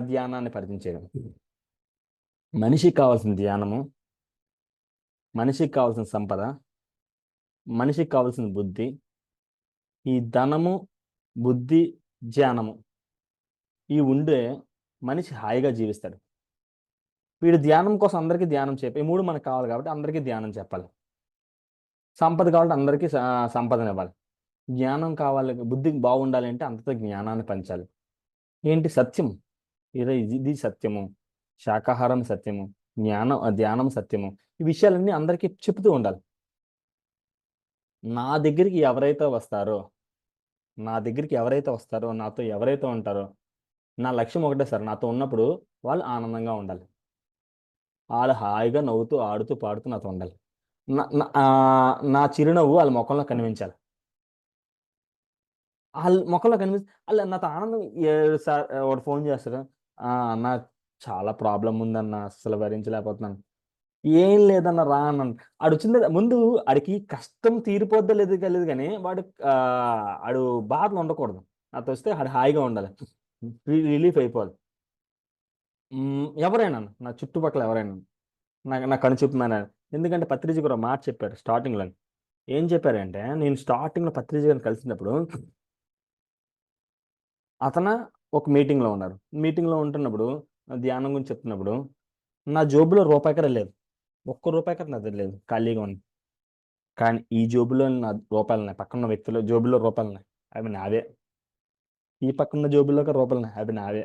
[SPEAKER 2] ధ్యానాన్ని పరిచయం చేయడం. మనిషికి కావాల్సిన ధ్యానము, మనిషికి కావాల్సిన సంపద, మనిషికి కావాల్సిన బుద్ధి, ఈ ధనము, బుద్ధి, ధ్యానము ఈ ఉండే మనిషి హాయిగా జీవిస్తాడు. వీడు ధ్యానం కోసం అందరికీ ధ్యానం చెప్పి, ఈ మూడు మనకు కావాలి కాబట్టి అందరికీ ధ్యానం చెప్పాలి. సంపద కావాలంటే అందరికీ సంపదనివ్వాలి. జ్ఞానం కావాలి, బుద్ధి బాగుండాలి అంటే అంతతో జ్ఞానాన్ని పంచాలి. ఏంటి సత్యం? ఇది సత్యము, శాకాహారం సత్యము, ధ్యానం సత్యము, ఈ విషయాలన్నీ అందరికీ చెప్తూ ఉండాలి. నా దగ్గరికి ఎవరైతే వస్తారో నాతో ఎవరైతే ఉంటారో నా లక్ష్యం ఒకటే సార్, నాతో ఉన్నప్పుడు వాళ్ళు ఆనందంగా ఉండాలి. వాళ్ళు హాయిగా నవ్వుతూ ఆడుతూ పాడుతూ నాతో ఉండాలి. నా చిరునవ్వు వాళ్ళ ముఖంలో కనిపించాలి. వాళ్ళ ముఖంలో వాళ్ళు నాతో ఆనందం. సార్ వాడు ఫోన్ చేస్తాడు, అన్న చాలా ప్రాబ్లం ఉందన్న, అసలు భరించలేకపోతున్నాను. ఏం లేదన్న రా అన్నాను. ఆడు వచ్చింది ముందు, ఆడికి కష్టం తీరిపోద్దా లేదు తెలియదు కానీ ఆడు బాధలు ఉండకూడదు. నాతో వస్తే ఆడు హాయిగా ఉండాలి, రిలీఫ్ అయిపోవాలి. ఎవరైనా నా చుట్టుపక్కల ఎవరైనా నాకు కను చూపుతున్నాను. ఎందుకంటే పత్రిజీ కూడా మాట చెప్పారు స్టార్టింగ్లో. ఏం చెప్పారంటే, నేను స్టార్టింగ్లో పత్రిజీ గారిని కలిసినప్పుడు అతను ఒక మీటింగ్లో ఉన్నారు. మీటింగ్లో ఉంటున్నప్పుడు ధ్యానం గురించి చెప్తున్నప్పుడు నా జోబులో రూపాయి కూడా లేదు, ఒక్క రూపాయి కూడా నా దగ్గర లేదు, ఖాళీగా ఉంది. కానీ ఈ జోబులో నా రూపాయలు ఉన్నాయి, పక్కన వ్యక్తుల జోబులో రూపాయలు ఉన్నాయి, అవి నావే. ఈ పక్కన జోబుల్లో రూపాయలు ఉన్నాయి, అవి నావే.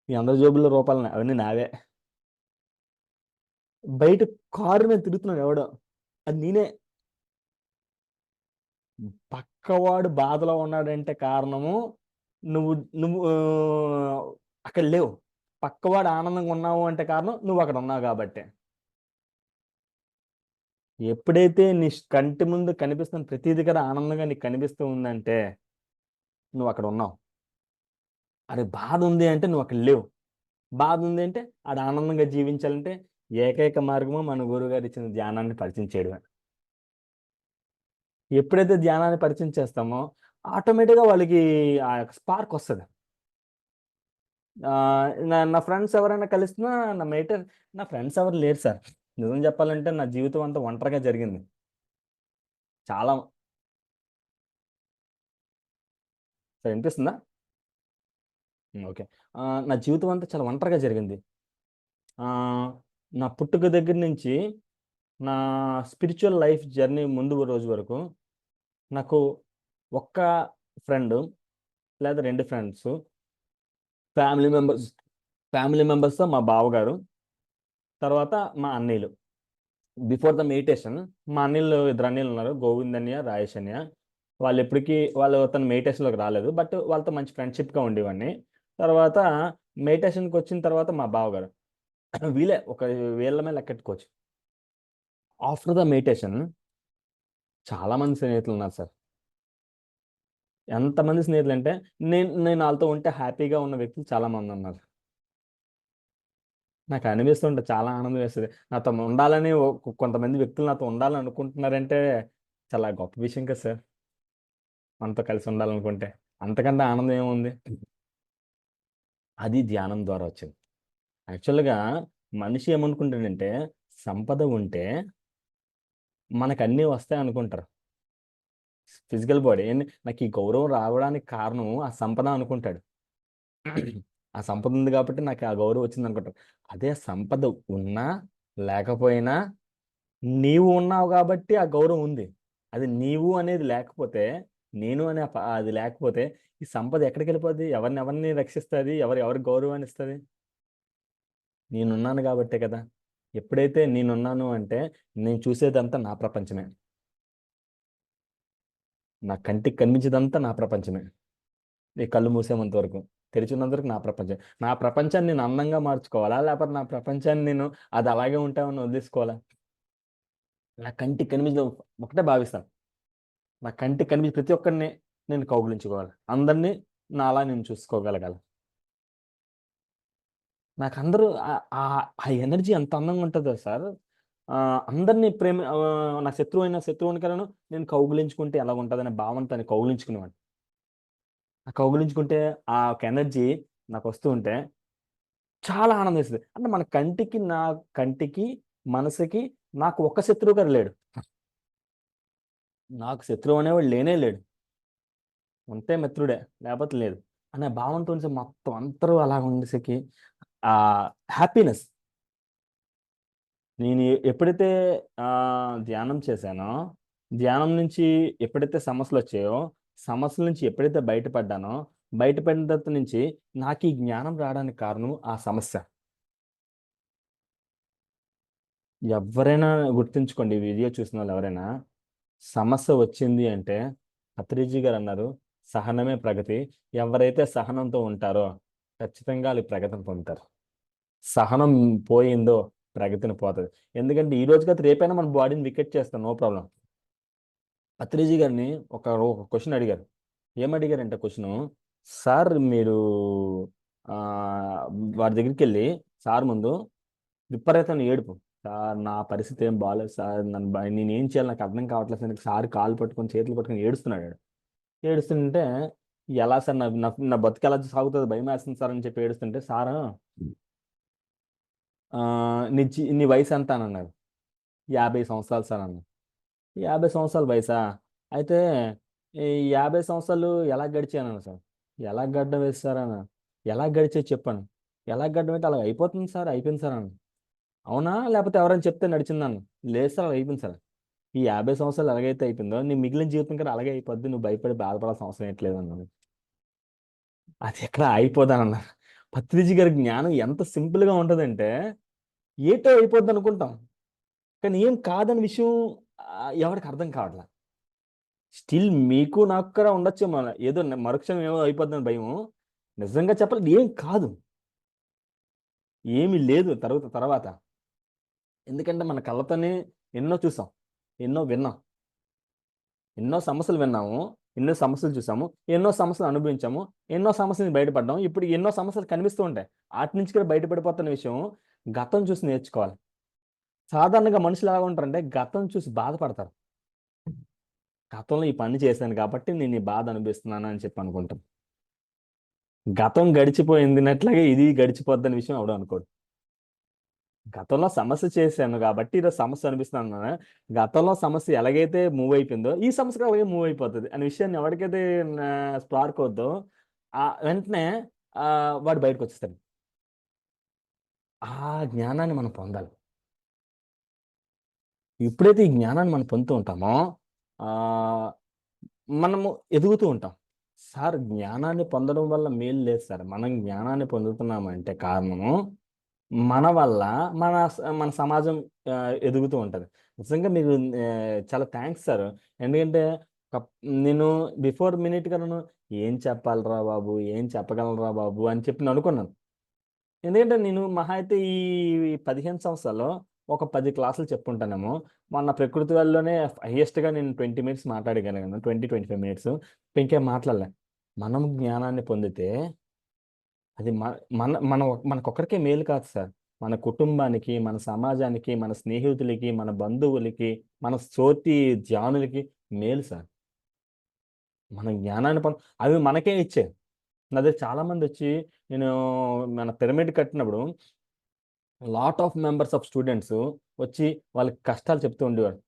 [SPEAKER 2] మీ అందరి జోబుల్లో రూపాయలు అవన్నీ నావే. బయట కారు మీద తిరుగుతున్నాడు ఎవడో, అది నేనే. పక్కవాడు బాధలో ఉన్నాడంటే కారణము నువ్వు నువ్వు అక్కడ లేవు. పక్కవాడు ఆనందంగా ఉన్నావు అంటే కారణం నువ్వు అక్కడ ఉన్నావు కాబట్టి. ఎప్పుడైతే నీ కంటి ముందు కనిపిస్తున్న ప్రతిదీ కూడా ఆనందంగా నీకు కనిపిస్తూ ఉందంటే నువ్వు అక్కడ ఉన్నావు. అరే బాధ ఉంది అంటే నువ్వు అక్కడ లేవు. బాధ ఉంది అంటే ఆడ ఆనందంగా జీవించాలంటే ఏకైక మార్గము మన గురువు గారు ఇచ్చిన ధ్యానాన్ని పరిచయం చేయడమే. ఎప్పుడైతే ధ్యానాన్ని పరిచయం చేస్తామో ఆటోమేటిక్గా వాళ్ళకి ఆ యొక్క స్పార్క్ వస్తుంది. నా ఫ్రెండ్స్ ఎవరైనా కలిసినా నా ఫ్రెండ్స్ ఎవరు లేరు సార్. నిజం చెప్పాలంటే నా జీవితం అంతా ఒంటరిగా జరిగింది. చాలా. సార్ వినిపిస్తుందా? ఓకే. నా జీవితం అంతా చాలా ఒంటరిగా జరిగింది. ఆ, నా పుట్టుక దగ్గర నుంచి నా స్పిరిచువల్ లైఫ్ జర్నీ ముందు రోజు వరకు నాకు ఒక్క ఫ్రెండ్ లేదా 2 ఫ్రెండ్స్, ఫ్యామిలీ మెంబర్స్ ఫ్యామిలీ మెంబర్స్తో మా బావగారు, తర్వాత మా అన్నయ్యలు. బిఫోర్ ద మెడిటేషన్ మా అన్నయ్యలు 2 అన్నయ్యలు ఉన్నారు, గోవింద్ అన్నయ్య, రాయేష్ అన్నయ్య. వాళ్ళు తన మెడిటేషన్లోకి రాలేదు, బట్ వాళ్ళతో మంచి ఫ్రెండ్షిప్గా ఉండేవాడిని. తర్వాత మెడిటేషన్కి వచ్చిన తర్వాత మా బావగారు వీళ్ళే ఒక వీళ్ళ మీద లెక్కెట్టుకోవచ్చు. ఆఫ్టర్ ద మెడిటేషన్ చాలా మంది స్నేహితులు ఉన్నారు సార్. ఎంతమంది స్నేహితులు అంటే నేను వాళ్ళతో ఉంటే హ్యాపీగా ఉన్న వ్యక్తులు చాలా మంది ఉన్నారు. నాకు అనిపిస్తుంటే చాలా ఆనందం వేస్తుంది. నాతో ఉండాలని కొంతమంది వ్యక్తులు నాతో ఉండాలని అనుకుంటున్నారంటే చాలా గొప్ప విషయం కదా సార్. మనతో కలిసి ఉండాలనుకుంటే అంతకంటే ఆనందం ఏముంది? అది ధ్యానం ద్వారా వచ్చింది. యాక్చువల్గా మనిషి ఏమనుకుంటాడంటే సంపద ఉంటే మనకు అన్నీ వస్తాయి అనుకుంటారు. ఫిజికల్ బాడీ నాకు ఈ గౌరవం రావడానికి కారణం ఆ సంపద అనుకుంటాడు. ఆ సంపద ఉంది కాబట్టి నాకు ఆ గౌరవం వచ్చింది అనుకుంటారు. అదే సంపద ఉన్నా లేకపోయినా నీవు ఉన్నావు కాబట్టి ఆ గౌరవం ఉంది. అది నీవు అనేది లేకపోతే, నేను అనే అది లేకపోతే ఈ సంపద ఎక్కడికి వెళ్ళిపోద్ది? ఎవరిని రక్షిస్తుంది? ఎవరి గౌరవాన్ని ఇస్తుంది? నేనున్నాను కాబట్టే కదా. ఎప్పుడైతే నేనున్నాను అంటే నేను చూసేదంతా నా ప్రపంచమే. నా కంటికి కనిపించేదంతా నా ప్రపంచమే. నీ కళ్ళు మూసేంత వరకు, తెరిచినంత వరకు నా ప్రపంచం. నా ప్రపంచాన్ని నేను అందంగా మార్చుకోవాలా, లేకపోతే నా ప్రపంచాన్ని నేను అది అలాగే ఉంటామని వదిలేసుకోవాలా? నా కంటికి కనిపించే ఒకటే భావిస్తాను. నా కంటికి కనిపించే ప్రతి ఒక్కరిని నేను కౌగులించుకోవాలి. అందరినీ అలా నేను చూసుకోగలగాలి. నాకు అందరూ ఆ ఎనర్జీ అంత అందంగా ఉంటుందో సార్. అందరినీ నా శత్రువుని కలను నేను కౌగులించుకుంటే ఎలా ఉంటుందనే భావనతో కౌగులించుకునేవాడిని. ఆ కౌగులించుకుంటే ఆ ఒక ఎనర్జీ నాకు వస్తూ ఉంటే చాలా ఆనందం వేస్తుంది. అంటే మన కంటికి మనసుకి నాకు ఒక్క శత్రువు గారు లేడు. నాకు శత్రువు అనేవాడు లేనే లేడు. ఉంటే మిత్రుడే, లేకపోతే లేదు అనే భావంతో మొత్తం అందరూ అలా ఉండేసరికి ఆ హ్యాపీనెస్. నేను ఎప్పుడైతే ధ్యానం చేశానో, ధ్యానం నుంచి ఎప్పుడైతే సమస్యలు వచ్చాయో, సమస్యల నుంచి ఎప్పుడైతే బయటపడ్డానో, బయటపడిన తర్వాత నుంచి నాకు ఈ జ్ఞానం రావడానికి కారణం ఆ సమస్య. ఎవరైనా గుర్తుంచుకోండి, ఈ వీడియో చూసిన వాళ్ళు ఎవరైనా, సమస్య వచ్చింది అంటే పత్రిజీ గారు అన్నారు, సహనమే ప్రగతి. ఎవరైతే సహనంతో ఉంటారో ఖచ్చితంగా వాళ్ళు ప్రగతిని పొందుతారు. సహనం పోయిందో ప్రగతిని పోతుంది. ఎందుకంటే ఈ రోజు కాదు రేపైనా మన బాడీని వికెట్ చేస్తాం, నో ప్రాబ్లం. పత్రిజీ గారిని ఒక క్వశ్చన్ అడిగారు. ఏమడిగారంటే క్వశ్చన్, సార్ మీరు వారి దగ్గరికి వెళ్ళి సార్ ముందు విపరీతమైన ఏడుపు, సార్ నా పరిస్థితి ఏం బాగాలేదు సార్, నేను ఏం చేయాలి నాకు అర్థం కావట్లేదు సార్. సార్ కాలు పట్టుకొని చేతులు పట్టుకొని ఏడుస్తున్నాడు. ఏడుస్తుంటే ఎలా సార్ నా నా నా బతుకు ఎలా సాగుతుంది, భయం వేస్తుంది సార్ అని చెప్పి ఏడుస్తుంటే, సార్ నీ వయసు ఎంత అని అన్నారు. 50 సంవత్సరాలు సార్ అన్న. 50 సంవత్సరాల వయసా? అయితే ఈ 50 సంవత్సరాలు ఎలా గడిచాను సార్. ఎలా గడ్డం వేస్తారన్న, ఎలా గడిచే చెప్పాను. ఎలా గడ్డం అంటే అలా అయిపోతుంది సార్, అయిపోయింది సార్ అన్న. అవునా, లేకపోతే ఎవరైనా చెప్తే నడిచిందన్న. లేదు సార్, అలా అయిపోయింది సార్. ఈ 50 సంవత్సరాలు ఎలాగైతే అయిపోయిందో నీ మిగిలిన జీవితం కూడా అలాగే అయిపోద్ది, నువ్వు భయపడి బాధపడాల్సిన అవసరం ఏంట్లేదు అన్నాను. అది ఎక్కడ అయిపోదానన్నారు. పత్రిజీ గారి జ్ఞానం ఎంత సింపుల్గా ఉంటుందంటే ఏటో అయిపోద్ది అనుకుంటాం, కానీ ఏం కాదని విషయం ఎవరికి అర్థం కావట్లా. స్టిల్ మీకు నాకు కూడా ఉండొచ్చు, మన ఏదో మరుక్షణం ఏమో అయిపోద్దని భయం. నిజంగా చెప్పాలి ఏం కాదు, ఏమీ లేదు తర్వాత. ఎందుకంటే మన కళ్ళతోనే ఎన్నో చూసాం, ఎన్నో విన్నాం, ఎన్నో సమస్యలు విన్నాము, ఎన్నో సమస్యలు చూసాము, ఎన్నో సమస్యలు అనుభవించాము, ఎన్నో సమస్యలు బయటపడ్డాం. ఇప్పుడు ఎన్నో సమస్యలు కనిపిస్తూ ఉంటాయి, వాటి నుంచి కూడా బయటపడిపోతున్న విషయం గతం చూసి నేర్చుకోవాలి. సాధారణంగా మనుషులు ఎలా ఉంటారంటే గతం చూసి బాధపడతారు. గతంలో ఈ పని చేశాను కాబట్టి నేను ఈ బాధ అనిపిస్తున్నాను అని చెప్పి అనుకుంటాం. గతం గడిచిపోయిందినట్లాగే ఇది గడిచిపోద్దని విషయం ఎవడు అనుకోడు. గతంలో సమస్య చేశాను కాబట్టి ఈరోజు సమస్య అనిపిస్తున్నాను. గతంలో సమస్య ఎలాగైతే మూవ్ అయిపోయిందో ఈ సమస్య కూడా అలాగే మూవ్ అయిపోతుంది అనే విషయాన్ని ఎవరికైతే స్పార్క్ అవుద్దో వెంటనే వాడు బయటకు వచ్చేస్తాడు. ఆ జ్ఞానాన్ని మనం పొందాలి. ఎప్పుడైతే ఈ జ్ఞానాన్ని మనం పొందుతూ ఉంటామో ఆ మనము ఎదుగుతూ ఉంటాం. సార్ జ్ఞానాన్ని పొందడం వల్ల మేలు లేదు సార్, మనం జ్ఞానాన్ని పొందుతున్నామంటే కారణము మన వల్ల మన సమాజం ఎదుగుతూ ఉంటుంది. నిజంగా మీకు చాలా థ్యాంక్స్ సార్. ఎందుకంటే ఒక- నేను బిఫోర్ మినిట్ కన్నా ఏం చెప్పాలరా బాబు, ఏం చెప్పగలరా బాబు అని చెప్పి నేను అనుకున్నాను. ఎందుకంటే నేను మహా అయితే ఈ 15 సంవత్సరాల్లో ఒక 10 క్లాసులు చెప్పుంటానేమో. మొన్న ప్రకృతి వాళ్ళలోనే హైయెస్ట్గా నేను 20 మినిట్స్ మాట్లాడగలిగాను, 25 మినిట్స్. ఇంకేం మాట్లాడలే. మనం జ్ఞానాన్ని పొందితే అది మనకొక్కరికే మేలు కాదు సార్, మన కుటుంబానికి, మన సమాజానికి, మన స్నేహితులకి, మన బంధువులకి, మన సోతి జానులకి మేలు సార్. మన జ్ఞానాన్ని అవి మనకే ఇచ్చాయి. నా దగ్గర చాలా మంది వచ్చి, నేను మన పిరమిడ్ కట్టినప్పుడు lot of members of students వచ్చి వాళ్ళకి కష్టాలు చెప్తూ ఉండేవాడు.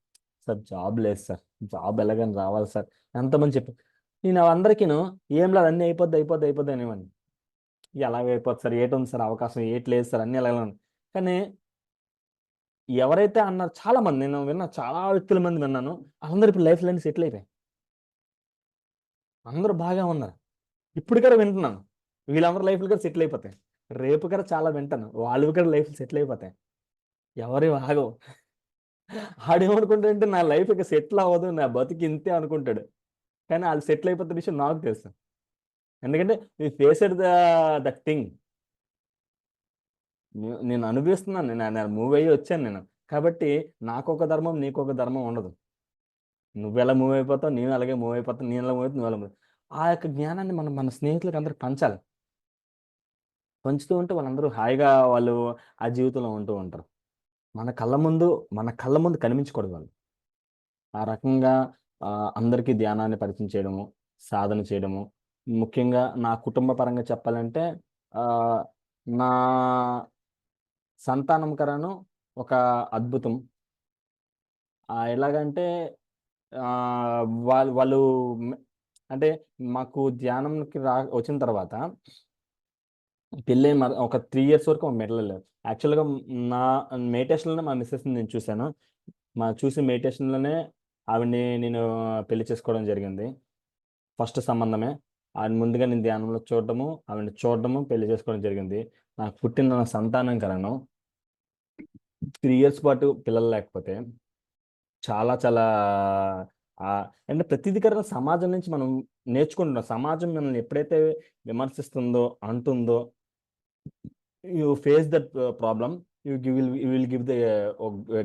[SPEAKER 2] సార్ జాబ్ లేదు సార్, జాబ్ ఎలాగని రావాలి సార్, ఎంతమంది చెప్పి నేను అందరికీను ఏం లేదు అన్నీ అయిపోద్ది అనేవాడిని. ఎలాగైపోతుంది సార్, ఏటుంది సార్ అవకాశం, ఏటి లేదు సార్, అన్నీ ఎలాగ. కానీ ఎవరైతే అన్నారు చాలా మంది, నేను విన్నా చాలా వ్యక్తుల మంది విన్నాను, అందరూ ఇప్పుడు లైఫ్ లైన్ సెటిల్ అయిపోయాయి, అందరూ బాగా ఉన్నారు. ఇప్పుడు కూడా వింటున్నాను వీళ్ళందరూ లైఫ్లు కూడా సెటిల్ అయిపోతాయి. రేపు కూడా చాలా వింటాను వాళ్ళు కూడా లైఫ్ సెటిల్ అయిపోతాయి. ఎవరి ఆగవు. ఆడేమనుకుంటాడంటే నా లైఫ్ ఇక సెటిల్ అవ్వదు, నా బతికి ఇంతే అనుకుంటాడు. కానీ వాళ్ళు సెటిల్ అయిపోతున్న విషయం నాకు తెలుసు. ఎందుకంటే వీ ఫేస్డ్ ద థింగ్. నేను అనుభవిస్తున్నాను, నేను మూవ్ అయ్యి వచ్చాను నేను. కాబట్టి నాకు ఒక ధర్మం, నీకు ఒక ధర్మం ఉండదు. నువ్వు ఎలా మూవ్ అయిపోతావు, నేను అలాగే మూవ్ అయిపోతాను, నేను ఎలా మూవ్ అవుతాను, నువ్వు ఎలా మూవ్. ఆ యొక్క జ్ఞానాన్ని మనం మన స్నేహితులకు అందరికి పంచాలి. పంచుతూ ఉంటే వాళ్ళందరూ హాయిగా వాళ్ళు ఆ జీవితంలో ఉంటూ ఉంటారు. మన కళ్ళ ముందు కనిపించకూడదు వాళ్ళు. ఆ రకంగా అందరికీ ధ్యానాన్ని పరిచయం చేయడము, సాధన చేయడము. ముఖ్యంగా నా కుటుంబ పరంగా చెప్పాలంటే ఆ, నా సంతానం కరాను ఒక అద్భుతం. ఎలాగంటే ఆ, వాళ్ళు అంటే మాకు ధ్యానంకి వచ్చిన తర్వాత పెళ్ళి ఒక 3 ఇయర్స్ వరకు మా మెడలేదు. యాక్చువల్గా నా మెడిటేషన్లోనే మా మిస్సెస్ని నేను చూశాను. చూసి మెడిటేషన్లోనే ఆవిడ్ని నేను పెళ్లి చేసుకోవడం జరిగింది. ఫస్ట్ సంబంధమే. ఆవిడ ముందుగా నేను ధ్యానంలో ఆవిడని చూడడము, పెళ్లి చేసుకోవడం జరిగింది. నాకు పుట్టిన నా సంతానం కలను 3 ఇయర్స్ పాటు పిల్లలు లేకపోతే చాలా చాలా ఆ, అంటే ప్రతిదీ కూడా సమాజం నుంచి మనం నేర్చుకుంటున్నాం. సమాజం మనల్ని ఎప్పుడైతే విమర్శిస్తుందో, అంటుందో, you face that problem, you will give the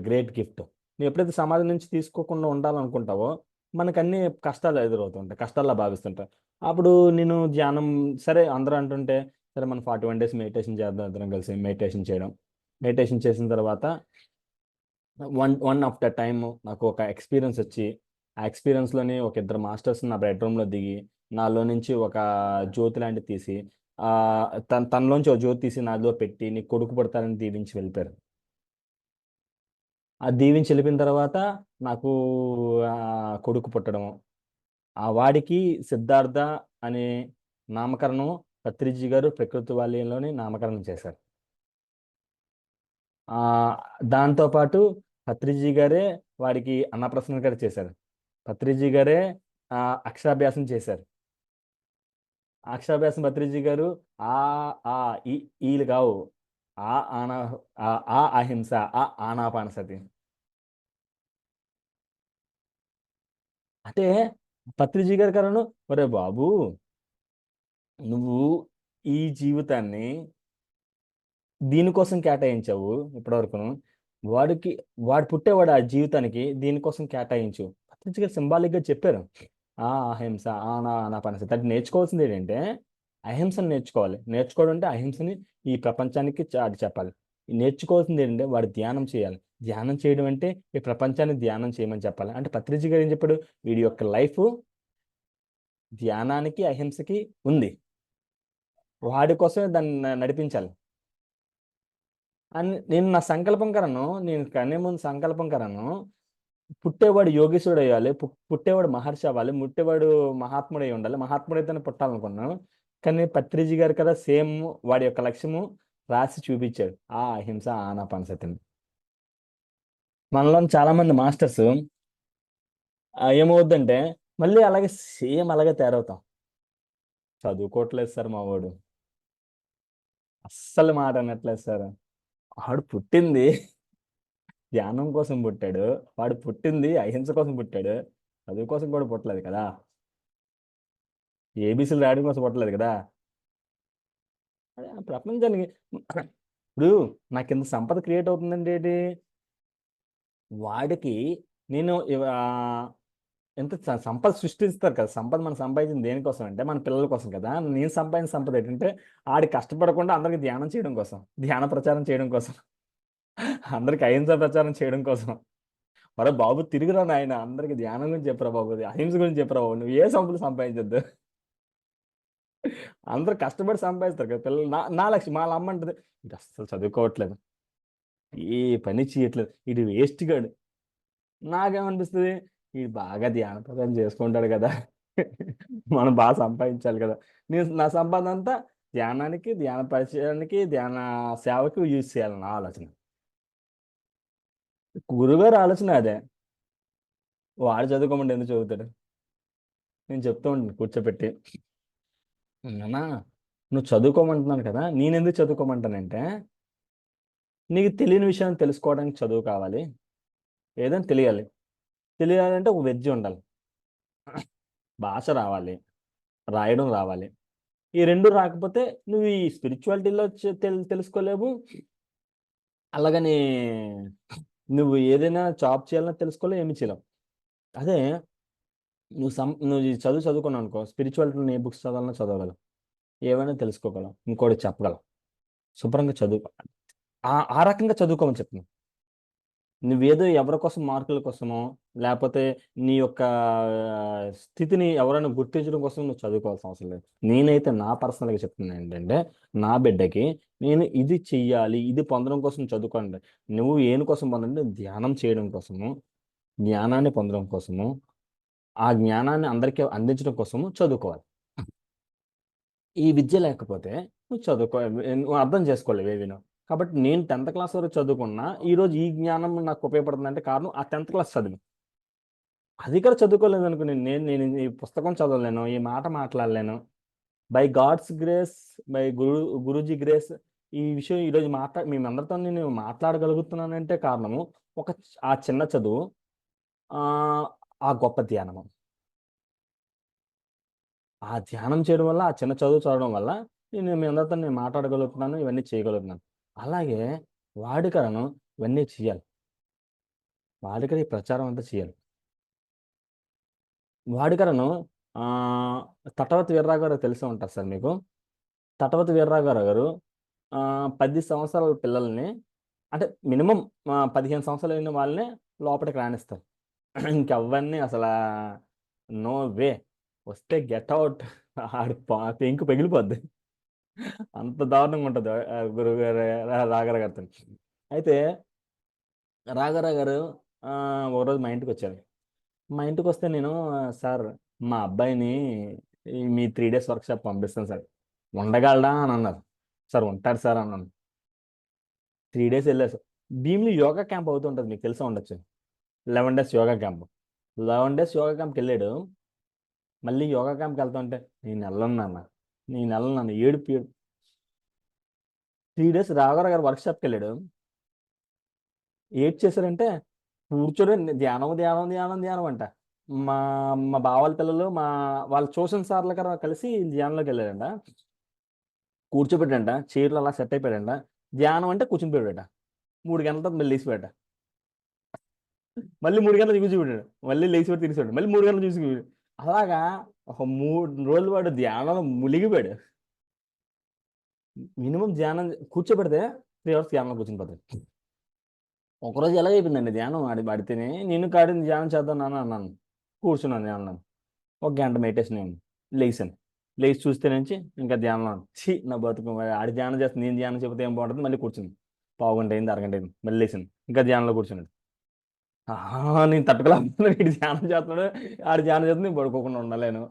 [SPEAKER 2] great gift. నువ్వు ఎప్పుడైతే సమాజం నుంచి తీసుకోకుండా ఉండాలనుకుంటావో మనకు అన్ని కష్టాలు ఎదురవుతుంటాయి, కష్టాల్లో భావిస్తుంటాయి. అప్పుడు నేను ధ్యానం, సరే అందరూ అంటుంటే సరే మనం 41 days మెడిటేషన్ చేద్దాం అందరం కలిసి. మెడిటేషన్ చేసిన తర్వాత వన్ ఆఫ్టర్ టైమ్ నాకు ఒక ఎక్స్పీరియన్స్ వచ్చి, ఆ ఎక్స్పీరియన్స్లోని ఒక ఇద్దరు మాస్టర్స్ నా బెడ్రూమ్లో దిగి నాలో నుంచి ఒక జ్యోతి లాంటిది తీసి ఆ తనలోంచి ఒక జ్యోతి తీసి నాలో పెట్టి నీ కొడుకు పుడతారని దీవించి వెళ్ళిపోయారు. ఆ దీవించి వెళ్ళిపోయిన తర్వాత నాకు ఆ కొడుకు పుట్టడము, ఆ వాడికి సిద్ధార్థ అనే నామకరణం పత్రిజీ గారు ప్రకృతి వాల్యంలోని నామకరణం చేశారు. ఆ దాంతోపాటు పత్రిజీ గారే వాడికి అన్నప్రసన్న గారు చేశారు. పత్రిజీ గారే అక్షరాభ్యాసం చేశారు. అక్షరాభ్యాసం భత్రిజీ గారు ఆ ఆ ఈ ఈలు కావు. ఆ ఆనా ఆ అహింస, ఆ ఆనాపానసతి. అంటే పత్రిజీ గారి కారణం, ఒరే బాబు, నువ్వు ఈ జీవితాన్ని దీనికోసం కేటాయించావు ఇప్పటివరకును. వాడికి వాడు పుట్టేవాడు ఆ జీవితానికి దీనికోసం కేటాయించు. పత్రిజీ గారు సింబాలిక్ గా చెప్పారు. ఆ అహింస నా పనస అంటే నేర్చుకోవాల్సింది ఏంటంటే అహింసను నేర్చుకోవాలి. నేర్చుకోవడం అంటే అహింసని ఈ ప్రపంచానికి అది చెప్పాలి. నేర్చుకోవాల్సింది ఏంటంటే వాడు ధ్యానం చేయాలి. ధ్యానం చేయడం అంటే ఈ ప్రపంచాన్ని ధ్యానం చేయమని చెప్పాలి. అంటే పత్రిజీ గారు ఏం చెప్పాడు, వీడి యొక్క లైఫ్ ధ్యానానికి అహింసకి ఉంది. వాడి కోసమే దాన్ని నడిపించాలి అని నేను నా సంకల్పం కరను. నేను కనే ముందు సంకల్పం కరను, పుట్టేవాడు యోగేశ్వరుడు అయ్యాలి, పుట్టేవాడు మహర్షి అవ్వాలి, ముట్టేవాడు మహాత్ముడు అయి ఉండాలి, మహాత్ముడైతేనే పుట్టాలనుకున్నాను. కానీ పత్రిజీ గారు కదా సేమ్ వాడి యొక్క లక్ష్యము రాసి చూపించాడు, ఆ అహింస ఆనాపానసతిని. మనలో చాలా మంది మాస్టర్స్ ఏమవుద్దంటే మళ్ళీ అలాగే సేమ్ అలాగే తయారవుతాం. చదువుకోవట్లేదు సార్ మా వాడు, అస్సలు మాట అనట్లేదు సార్. ఆడు పుట్టింది ధ్యానం కోసం పుట్టాడు, వాడు పుట్టింది అహింస కోసం పుట్టాడు, చదువు కోసం కూడా పుట్టలేదు కదా, ఏబీసీలు రాయడం కోసం పుట్టలేదు కదా. అదే ఆ ప్రపంచానికి ఇప్పుడు నాకు ఇంత సంపద క్రియేట్ అవుతుందండి ఏంటి, వాడికి నేను ఎంత సంపద సృష్టిస్తారు కదా. సంపద మనం సంపాదించింది దేనికోసం అంటే మన పిల్లల కోసం కదా. నేను సంపాదించిన సంపద ఏంటంటే ఆడి కష్టపడకుండా అందరికి ధ్యానం చేయడం కోసం, ధ్యాన ప్రచారం చేయడం కోసం, అందరికి అహింస ప్రచారం చేయడం కోసం. మరో బాబు తిరిగిరా నాయన, అందరికి ధ్యానం గురించి చెప్పరా బాబు, అహింస గురించి చెప్పరా బాబు, నువ్వు ఏ సంపద సంపాదించద్దు. అందరూ కష్టపడి సంపాదిస్తారు కదా పిల్లలు. నా లక్ష్యం, వాళ్ళ అమ్మ అంటది ఇది అస్సలు చదువుకోవట్లేదు, ఏ పని చేయట్లేదు, ఇది వేస్ట్ గాడు. నాకేమనిపిస్తుంది, ఇది బాగా ధ్యాన ప్రచారం చేసుకుంటాడు కదా, మనం బాగా సంపాదించాలి కదా. నేను నా సంపాదన అంతా ధ్యానానికి, ధ్యాన పరిచయానికి, ధ్యాన సేవకి యూజ్ చేయాలి నా ఆలోచన. గురుగారు ఆలోచన అదే. వాడు చదువుకోమంటే ఎందుకు చదువుతాడు. నేను చెప్తూ ఉంటాను కూర్చోపెట్టి, నాన్నా నువ్వు చదువుకోమంటున్నాను కదా, నేను ఎందుకు చదువుకోమంటానంటే నీకు తెలియని విషయాన్ని తెలుసుకోవడానికి చదువు కావాలి, ఏదైనా తెలియాలి. తెలియాలంటే ఒక విద్య ఉండాలి, భాష రావాలి, రాయడం రావాలి. ఈ రెండు రాకపోతే నువ్వు ఈ స్పిరిచువాలిటీలో తెలుసుకోలేవు. అలాగని నువ్వు ఏదైనా జాబ్ చేయాలన్నా తెలుసుకోలేవు, ఏమి చేయలేవు. అదే నువ్వు ఈ చదువుకున్నావు అనుకో, స్పిరిచువాలిటీలో ఏ బుక్స్ చదవాలన్నా చదవగలవు, ఏమైనా తెలుసుకోగలవు, ఇంకోటి చెప్పగలవు. శుభ్రంగా చదువుకో, ఆ రకంగా చదువుకోమని చెప్తున్నాను. నువ్వేదో ఎవరి కోసం, మార్కుల కోసమో, లేకపోతే నీ యొక్క స్థితిని ఎవరైనా గుర్తించడం కోసం నువ్వు చదువుకోవాల్సిన అవసరం లేదు. నేనైతే నా పర్సనల్గా చెప్తున్నాను ఏంటంటే నా బిడ్డకి నేను ఇది చెయ్యాలి, ఇది పొందడం కోసం చదువుకోండి. నువ్వు ఏని కోసం పొందంటే ధ్యానం చేయడం కోసము, జ్ఞానాన్ని పొందడం కోసము, ఆ జ్ఞానాన్ని అందరికీ అందించడం కోసము చదువుకోవాలి. ఈ విద్య లేకపోతే నువ్వు అర్థం చేసుకోలేవు ఏవినో. కాబట్టి నేను 10th క్లాస్ వరకు చదువుకున్నా ఈరోజు ఈ జ్ఞానం నాకు ఉపయోగపడుతుంది అంటే కారణం ఆ 10th క్లాస్ చదివి. అది కూడా చదువుకోలేదు అనుకో, నేను నేను ఈ పుస్తకం చదవలేను, ఈ మాట మాట్లాడలేను. By God's grace, by Guruji grace, ఈ విషయం ఈరోజు మేమందరితో నేను మాట్లాడగలుగుతున్నానంటే కారణము ఆ చిన్న చదువు, ఆ ఆ గొప్ప ధ్యానము. ఆ ధ్యానం చేయడం వల్ల, ఆ చిన్న చదువు చదవడం వల్ల మీ అందరితో నేను మాట్లాడగలుగుతున్నాను, ఇవన్నీ చేయగలుగుతున్నాను. అలాగే వాడికలను ఇవన్నీ చేయాలి. వాడికని ఈ ప్రచారం అంతా చేయాలి. వాడికలను తటవర్తి వీర్రాఘవ గారు తెలిసే ఉంటారు సార్ మీకు. తటవర్తి వీర్రాఘవ గారు 10 సంవత్సరాల పిల్లల్ని, అంటే మినిమం 15 సంవత్సరాలు అయిన వాళ్ళని లోపలికి రాణిస్తారు. ఇంకెవరిని అసలు నో వే, వస్తే గెట్ అవుట్, ఆడి పెంకు పగిలిపోద్ది. అంత దారుణంగా ఉంటుంది గురువు గారు రాఘవ గారితో. అయితే రాఘారావు గారు ఒకరోజు మా ఇంటికి వచ్చారు. మా ఇంటికి వస్తే నేను, సార్ మా అబ్బాయిని మీ 3 days వర్క్షాప్ పంపిస్తాను సార్, ఉండగలడా అని అన్నారు. సార్ ఉంటారు సార్ అన్నాను. 3 days వెళ్ళారు సార్. భీమిలి యోగా క్యాంప్ అవుతుంటుంది, మీకు తెలిసే ఉండొచ్చు. 11 days yoga camp. 11 days yoga క్యాంప్కి వెళ్ళాడు. మళ్ళీ యోగా క్యాంప్కి వెళ్తుంటే నేను వెళ్ళను నాన్న, నేను వెళ్ళను, ఏడుపు ఏడుపు. 3 days రాఘవరావు గారు వర్క్షాప్కి వెళ్ళాడు. ఏడ్ చేశారంటే కూర్చొని ధ్యానం ధ్యానం ధ్యానం ధ్యానం అంట. మా మా బావాల పిల్లలు వాళ్ళ ట్యూషన్ సార్లు గారు కలిసి ధ్యానంలోకి వెళ్ళారంట. కూర్చోబెట్టంట, చైర్లు అలా సెట్ అయిపోయాడంట. ధ్యానం అంటే కూర్చుని పోయాడట. 3 గంటల తర్వాత మళ్ళీ లేచిపోయాట. మళ్ళీ 3 గంటలు కూర్చోబెట్టాడు, మళ్ళీ లేచిపోయి తిరిగిపోయాడు, మళ్ళీ 3 గంటలు చూసి. అలాగా ఒక 3 రోజులు వాడు ధ్యానంలో మునిగిపోయాడు. మినిమం ధ్యానం కూర్చోబెడితే 3 hours ధ్యానంలో కూర్చుని పోతాడు. ఒకరోజు ఎలా అయిపోయిందండి ధ్యానం ఆడితేనే, నేను కాడి ధ్యానం చేద్దాం నాన్న అన్నాను. కూర్చున్నాను ధ్యానం. 1 గంట మెడిటేషన్ అయింది. లేచాను. లేచి చూస్తే నుంచి ఇంకా ధ్యానంలో ఉన్నాను. నా బతుకు మరి ఆడి ధ్యానం చేస్తాను, నేను ధ్యానం చెబితే ఏం బాగుంటుంది. మళ్ళీ కూర్చుంది. పావుగంట అయింది, అరగంట అయింది, మళ్ళీ లేచాను. ఇంకా ధ్యానంలో కూర్చున్నాడు. నేను తట్టుకోలేకపోతున్నాను, వీడు ధ్యానం చేస్తున్నాడు, ఆడు ధ్యానం చేస్తుంది, నేను పడుకోకుండా ఉండలేను.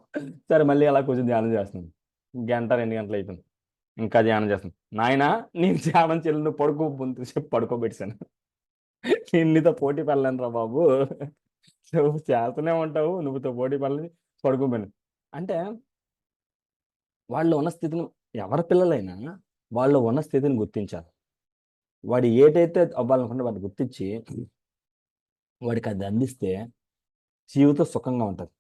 [SPEAKER 2] సరే మళ్ళీ అలా కూర్చొని ధ్యానం చేస్తున్నాను. 1 గంట 2 గంటలు అయిపోయింది. ఇంకా ధ్యానం చేస్తాను. నాయన నేను ధ్యానం చెల్లి, నువ్వు పడుకో, ముందు చెప్పి పడుకోబెట్టాను. నేను నీతో పోటీ పడలేను రా బాబు, నువ్వు చేస్తూనే ఉంటావు, నువ్వుతో పోటీ పడలేదు, పడుకోమని. అంటే వాళ్ళు ఉన్న స్థితిని, ఎవరి పిల్లలైనా వాళ్ళు ఉన్న స్థితిని గుర్తించాలి. వాడు ఏదైతే అవ్వాలనుకుంటే వాడిని గుర్తించి వాడికి అది అందిస్తే జీవితం సుఖంగా ఉంటుంది.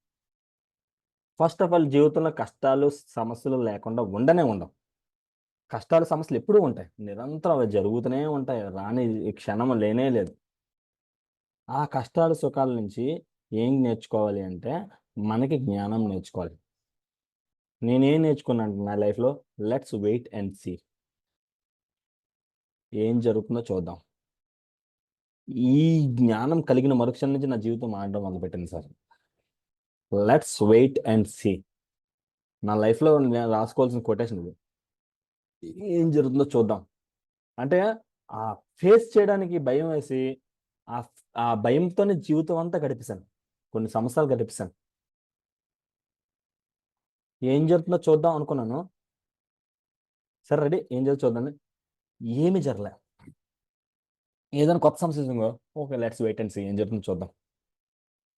[SPEAKER 2] ఫస్ట్ ఆఫ్ ఆల్ జీవితంలో కష్టాలు సమస్యలు లేకుండా ఉండవు. కష్టాలు సమస్యలు ఎప్పుడూ ఉంటాయి, నిరంతరం అవి జరుగుతూనే ఉంటాయి, రాని క్షణం లేనే లేదు. ఆ కష్టాలు సుఖాల నుంచి ఏం నేర్చుకోవాలి అంటే మనకి జ్ఞానం నేర్చుకోవాలి. నేనేం నేర్చుకున్నాను నా లైఫ్లో, లెట్స్ వెయిట్ అండ్ సీ. ఏం జరుగుతుందో చూద్దాం. ఈ జ్ఞానం కలిగిన మరుక్షణం నుంచి నా జీవితం మారడం మొదలుపెట్టింది sir. Let's wait and see. నా లైఫ్లో నేను రాసుకోవాల్సిన కొటేషన్ ఇది. ఏం జరుగుతుందో చూద్దాం. అంటే ఆ ఫేస్ చేయడానికి భయం వేసి ఆ ఆ భయంతోనే జీవితం అంతా గడిపేశాను, కొన్ని సంవత్సరాలు గడిపేశాను. ఏం జరుగుతుందో చూద్దాం అనుకున్నాను. సరే రెడీ, ఏం జరుగుతుందో చూద్దాం. ఏమి జరగలే. ఏదైనా కొత్త సమస్య వచ్చిందో, okay let's wait and see, ఏం జరుగుతుందో చూద్దాం.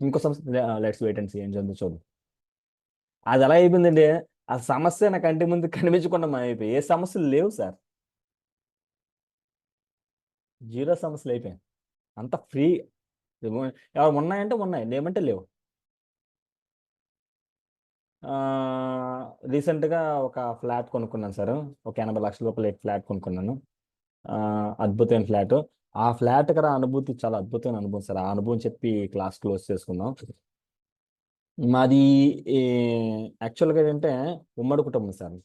[SPEAKER 2] ఇంకో సమస్య, లెట్స్ వెయిట్ అండ్ సీ, ఏం జరుగుతుందో చూద్దాం. అది ఎలా అయిపోయిందండి, ఆ సమస్య నా కంటి ముందు కనిపించకుండా అయిపోయి ఏ సమస్యలు లేవు సార్. 0 సమస్యలు అయిపోయాయి. అంత ఫ్రీ. ఎవరు ఉన్నాయంటే ఉన్నాయి, లేమంటే లేవు. రీసెంట్గా ఒక ఫ్లాట్ కొనుక్కున్నాను సార్. ఒక 80 లక్షల రూపాయలు ఫ్లాట్ కొనుక్కున్నాను. అద్భుతమైన ఫ్లాట్. ఆ ఫ్లాట్ కదా అనుభూతి చాలా అద్భుతమైన అనుభవం సార్. ఆ అనుభవం చెప్పి క్లాస్ క్లోజ్ చేసుకుందాం. మాది యాక్చువల్గా ఏంటంటే ఉమ్మడి కుటుంబం సార్.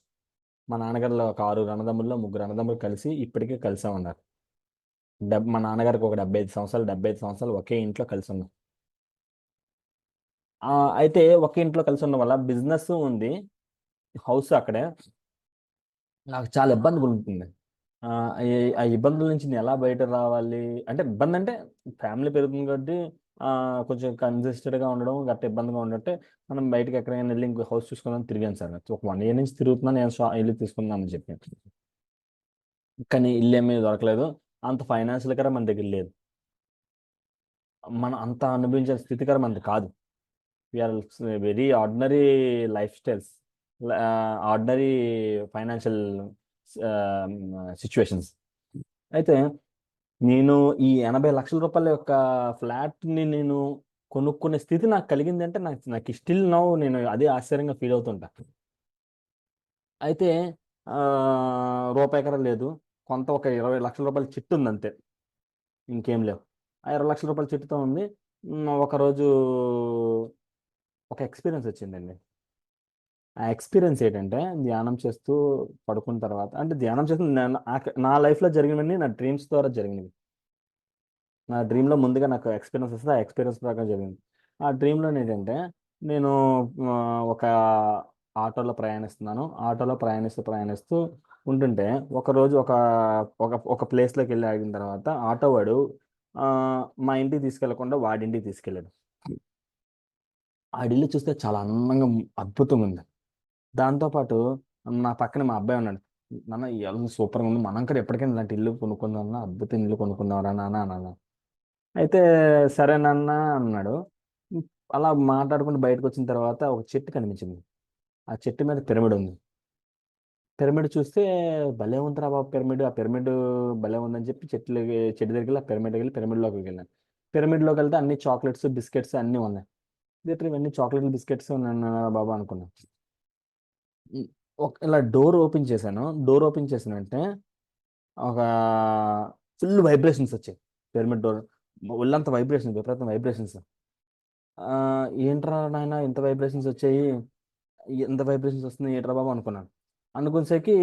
[SPEAKER 2] మా నాన్నగారిలో ఒక 6 అన్నదమ్ముల్లో 3 అన్నదమ్ములు కలిసి ఇప్పటికే కలిసే ఉన్నారు. మా నాన్నగారికి ఒక 75 సంవత్సరాలు ఒకే ఇంట్లో కలిసి ఉన్నాం. అయితే ఒకే ఇంట్లో కలిసి ఉండడం వల్ల బిజినెస్ ఉంది, హౌస్ అక్కడే. నాకు చాలా ఇబ్బంది ఉంటుంది. ఆ ఆ ఇబ్బందుల నుంచి నేను ఎలా బయట రావాలి అంటే, ఇబ్బంది అంటే ఫ్యామిలీ పెరుగుతుంది కాబట్టి కొంచెం కన్జెస్టెడ్గా ఉండడం గట్ట ఇబ్బందిగా ఉండటే మనం బయటకి ఎక్కడికైనా వెళ్ళి ఇంకో హౌస్ చూసుకుందాం తిరిగాను సార్. ఒక 1 year నుంచి తిరుగుతున్నాను, నేను ఇల్లు తీసుకుందామని చెప్పి. కానీ ఇల్లు ఏమీ దొరకలేదు. అంత ఫైనాన్షియల్ కూడా మన దగ్గర లేదు, మనం అంత అనుభవించే స్థితికర మనది కాదు. We are very ordinary lifestyles, ordinary financial situations. అయితే నేను ఈ 80 లక్షల రూపాయల యొక్క ఫ్లాట్ని నేను కొనుక్కునే స్థితి నాకు కలిగింది అంటే నాకు నాకు స్టిల్ నౌ నేను అదే ఆశ్చర్యంగా ఫీల్ అవుతుంటా. అయితే రూపాయి ఎకరా లేదు, కొంత ఒక 20 లక్షల రూపాయల చిట్టు ఉంది అంతే, ఇంకేం లేవు. ఆ 20 లక్షల రూపాయల చిట్టుతో ఉంది. ఒకరోజు ఒక ఎక్స్పీరియన్స్ వచ్చిందండి. ఆ ఎక్స్పీరియన్స్ ఏంటంటే ధ్యానం చేస్తూ పడుకున్న తర్వాత, అంటే ధ్యానం చేస్తూ నా లైఫ్లో జరిగినవన్నీ నా డ్రీమ్స్ ద్వారా జరిగినవి. నా డ్రీమ్లో ముందుగా నాకు ఎక్స్పీరియన్స్ వస్తుంది, ఆ ఎక్స్పీరియన్స్ ప్రకారం జరిగింది. ఆ డ్రీమ్లో ఏంటంటే నేను ఒక ఆటోలో ప్రయాణిస్తున్నాను. ఆటోలో ప్రయాణిస్తూ ఉంటుంటే ఒకరోజు ఒక ఒక ఒక ప్లేస్లోకి వెళ్ళి ఆగిన తర్వాత ఆటో వాడు మా ఇంటికి తీసుకెళ్లకుండా వాడింటికి తీసుకెళ్ళాడు. ఆ ఇల్లు చూస్తే చాలా అందంగా అద్భుతంగా ఉంది. దాంతోపాటు నా పక్కన మా అబ్బాయి ఉన్నాడు. నాన్న ఈ ఇల్లు సూపర్గా ఉంది, మనం కూడా ఎప్పటికైనా ఇలాంటి ఇల్లు కొనుక్కుందాం అన్న, అద్భుతం ఇల్లు కొనుక్కుందాం రా నాన్న అన్న. అయితే సరేనన్నా అన్నాడు. అలా మాట్లాడుకుంటూ బయటకు వచ్చిన తర్వాత ఒక చెట్టు కనిపించింది. ఆ చెట్టు మీద పిరమిడ్ ఉంది. పిరమిడ్ చూస్తే భలే ఉందిరా బాబు పిరమిడ్, ఆ పిరమిడ్ భలే ఉందని చెప్పి చెట్టు దగ్గరికి వెళ్ళి, ఆ పిరమిడ్ వెళ్ళి పిరమిడ్లోకి వెళ్ళాను. పిరమిడ్లోకి వెళ్తే అన్ని చాక్లెట్స్ బిస్కెట్స్ అన్నీ ఉన్నాయి. ఇదేంటి ఇవన్నీ చాక్లెట్లు బిస్కెట్స్ ఉన్నాను బాబా అనుకున్నాను. ఇలా డోర్ ఓపెన్ చేశాను. డోర్ ఓపెన్ చేసిన వెంటనే ఒక ఫుల్ వైబ్రేషన్స్ వచ్చాయి. పిరమిడ్ డోర్ ఒళ్ళంతా వైబ్రేషన్, విపరీతం వైబ్రేషన్స్. ఏంట్రా నాయన ఇంత వైబ్రేషన్స్ వచ్చాయి, ఎంత వైబ్రేషన్స్ వస్తుంది ఏంట్రా బాబు అనుకున్నాను. అనుకునేసరికి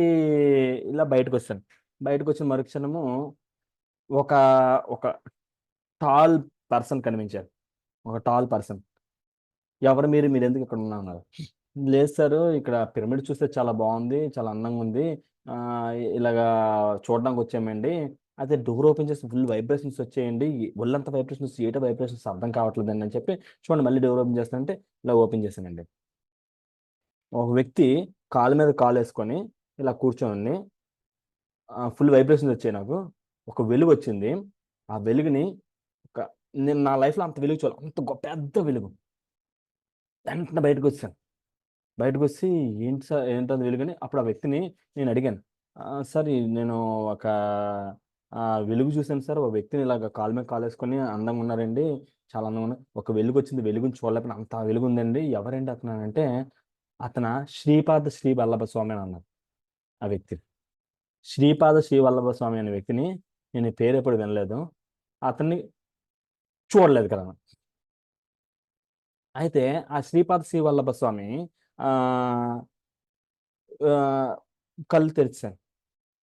[SPEAKER 2] ఇలా బయటకు వచ్చాను. బయటకు వచ్చిన మరుక్షణము ఒక ఒక టాల్ పర్సన్ కనిపించారు. ఒక టాల్ పర్సన్. ఎవరు మీరు, మీరు ఎందుకు ఇక్కడ ఉన్నారు? లేదు సార్, ఇక్కడ పిరమిడ్ చూస్తే చాలా బాగుంది, చాలా అందంగా ఉంది, ఆ, ఇలాగా చూడడానికి వచ్చామండి. అయితే డోర్ ఓపెన్ చేసి ఫుల్ వైబ్రేషన్స్ వచ్చేయండి, ఒళ్ళంతా వైబ్రేషన్స్, ఏటో వైబ్రేషన్స్ అర్థం కావట్లేదండి అని చెప్పి చూడండి మళ్ళీ డోర్ ఓపెన్ చేస్తానంటే ఇలా ఓపెన్ చేశానండి. ఒక వ్యక్తి కాలు మీద కాలు వేసుకొని ఇలా కూర్చొని ఫుల్ వైబ్రేషన్స్ వచ్చాయి. నాకు ఒక వెలుగు వచ్చింది. ఆ వెలుగుని ఒక నేను నా లైఫ్లో అంత వెలుగు చూడాలి, అంత గొప్ప పెద్ద వెలుగు. వెంటనే బయటకు వచ్చాను. బయటకు వచ్చి ఏంటి సార్ ఏంటది వెలుగని అప్పుడు ఆ వ్యక్తిని నేను అడిగాను. సార్ నేను ఒక వెలుగు చూశాను సార్, ఒక వ్యక్తిని ఇలాగ కాలు మీద కాలు వేసుకొని అందంగా ఉన్నారండి, చాలా అందంగా ఉన్నారు, ఒక వెలుగు వచ్చింది, వెలుగుని చూడలేకపోయినా అంత వెలుగు ఉందండి, ఎవరండి అతను అంటే అతను శ్రీపాద శ్రీ వల్లభ స్వామి అని అన్నారు ఆ వ్యక్తి. శ్రీపాద శ్రీ వల్లభ స్వామి అనే వ్యక్తిని నేను ఈ పేరు ఎప్పుడు వినలేదు, అతన్ని చూడలేదు కదా. అయితే ఆ శ్రీపాద శ్రీ వల్లభ స్వామి ఆ ఆ, కళ్ళు తెరిచాను.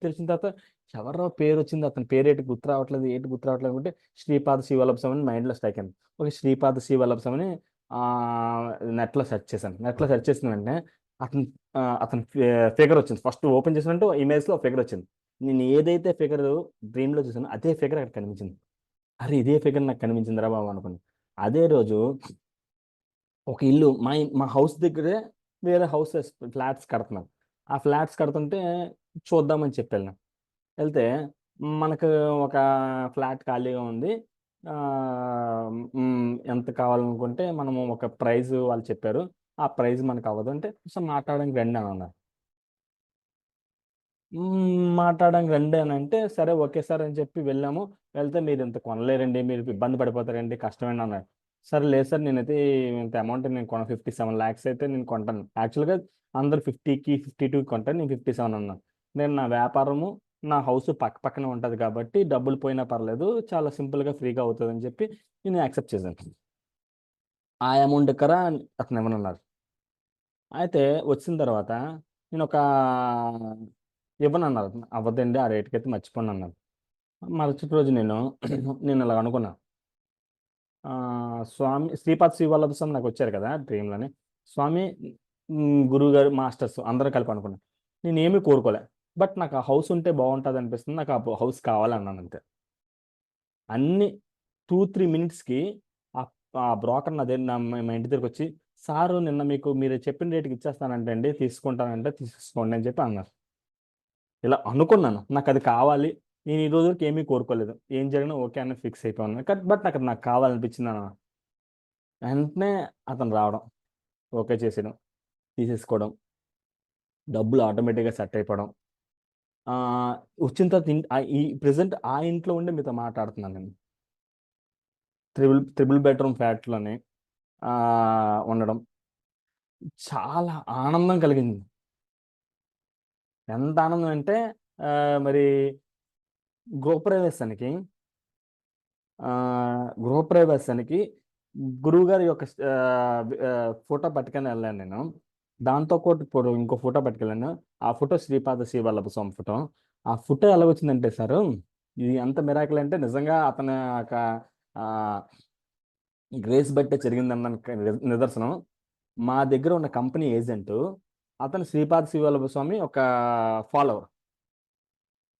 [SPEAKER 2] తెలిసిన తర్వాత ఎవరో పేరు వచ్చింది, అతని పేరు ఏంటి గుర్తు రావట్లేదు, ఏంటి గుర్తు రావట్లేదు అనుకుంటే శ్రీపాద శ్రీవల్లభ స్వామిని మైండ్లో స్ట్రైక్ అయింది. ఒక శ్రీపాద శ్రీవల్లభ స్వామిని ఆ నెట్లో సెర్చ్ చేశాను. నెట్లో సెర్చ్ చేసిన వెంటనే అతని అతని ఫిగర్ వచ్చింది. ఫస్ట్ ఓపెన్ చేసినట్టు ఇమేజ్లో ఫిగర్ వచ్చింది. నేను ఏదైతే ఫిగర్ డ్రీమ్లో చూసానో అదే ఫిగర్ అక్కడ కనిపించింది. అరే ఇదే ఫిగర్ నాకు కనిపించిందిరా బాబు అనుకున్నాను. అదే రోజు ఒక ఇల్లు మా హౌస్ దగ్గరే వేరే హౌసెస్ ఫ్లాట్స్ కడుతున్నాం. ఆ ఫ్లాట్స్ కడుతుంటే చూద్దామని చెప్పి వెళ్ళాను. వెళ్తే మనకు ఒక ఫ్లాట్ ఖాళీగా ఉంది. ఆ, ఎంత కావాలనుకుంటే మనము ఒక ప్రైజ్ వాళ్ళు చెప్పారు, ఆ ప్రైజ్ మనకు అవ్వదు అంటే సో మాట్లాడడానికి రండి అని అన్నారు. మాట్లాడడానికి రండి అని అంటే సరే ఓకే సార్ అని చెప్పి వెళ్ళాము. వెళ్తే మీరు ఇంత కొనలేరండి, మీరు ఇబ్బంది పడిపోతారండి, కష్టమేండి అన్నారు. సరే లేదు సార్, నేనైతే ఇంత అమౌంట్ నేను 57 lakhs అయితే నేను కొంటాను. యాక్చువల్గా అందరు 50కి 52కి కొంటాను, నేను 57 అన్నాను. నేను నా వ్యాపారము నా హౌస్ పక్క పక్కనే ఉంటుంది కాబట్టి డబ్బులు పోయినా పర్లేదు, చాలా సింపుల్గా ఫ్రీగా అవుతుంది అని చెప్పి నేను యాక్సెప్ట్ చేశాను. ఆ అమౌంట్ ఎక్కర అతను ఇవ్వనున్నారు. అయితే వచ్చిన తర్వాత నేను ఒక ఇవ్వను అన్నారు. అవ్వదండి ఆ రేట్కి అయితే మర్చిపోను అన్నారు. మరుసటి రోజు నేను ఇలా అనుకున్నా. స్వామి శ్రీపాద్ శ్రీవల్లభ స్వామి నాకు వచ్చారు కదా డ్రీమ్లోని. స్వామి గురువు గారు మాస్టర్స్ అందరూ కలిపి అనుకున్నాను. నేను ఏమీ కోరుకోలే, బట్ నాకు ఆ హౌస్ ఉంటే బాగుంటుంది అనిపిస్తుంది, నాకు ఆ హౌస్ కావాలన్నాను అంతే. అన్ని 2-3 మినిట్స్కి ఆ ఆ బ్రోకర్ మా ఇంటి దగ్గరికి వచ్చి సారు నిన్న మీకు మీరు చెప్పిన రేటుకి ఇచ్చేస్తానంటే అండి, తీసుకుంటానంటే తీసుకోండి అని చెప్పి అన్నారు. ఇలా అనుకున్నాను నాకు అది కావాలి. నేను ఈ రోజు వరకు ఏమీ కోరుకోలేదు, ఏం జరిగినా ఓకే అని ఫిక్స్ అయిపోయాను. బట్ నాకు కావాలనిపించింది అన్న వెంటనే అతను రావడం, ఓకే చేసేయడం, తీసేసుకోవడం, డబ్బులు ఆటోమేటిక్గా సెట్ అయిపోవడం. ఆ, వచ్చిన తర్వాత ఈ ప్రెసెంట్ ఆ ఇంట్లో ఉండి మీతో మాట్లాడుతున్నాను నేను. త్రిబుల్ బెడ్రూమ్ ఫ్లాట్లోనే ఉండడం చాలా ఆనందం కలిగింది. ఎంత ఆనందం అంటే ఆ, మరి గృహప్రవేశానికి ఆ, గృహప్రవేశానికి గురువు గారి యొక్క ఫోటో పట్టుకొని వెళ్ళాను నేను. దాంతో పాటు ఇప్పుడు ఇంకో ఫోటో పట్టుకెళ్ళాను. ఆ ఫోటో శ్రీపాద శ్రీవల్లభ స్వామి ఫోటో. ఆ ఫోటో ఎలా వచ్చిందంటే సార్, ఇది ఎంత మిరాకిల్ అంటే నిజంగా అతని యొక్క గ్రేస్ బట్టే జరిగిందన్న నిదర్శనం. మా దగ్గర ఉన్న కంపెనీ ఏజెంట్ అతను శ్రీపాద శ్రీవల్లభ స్వామి ఒక ఫాలోవర్.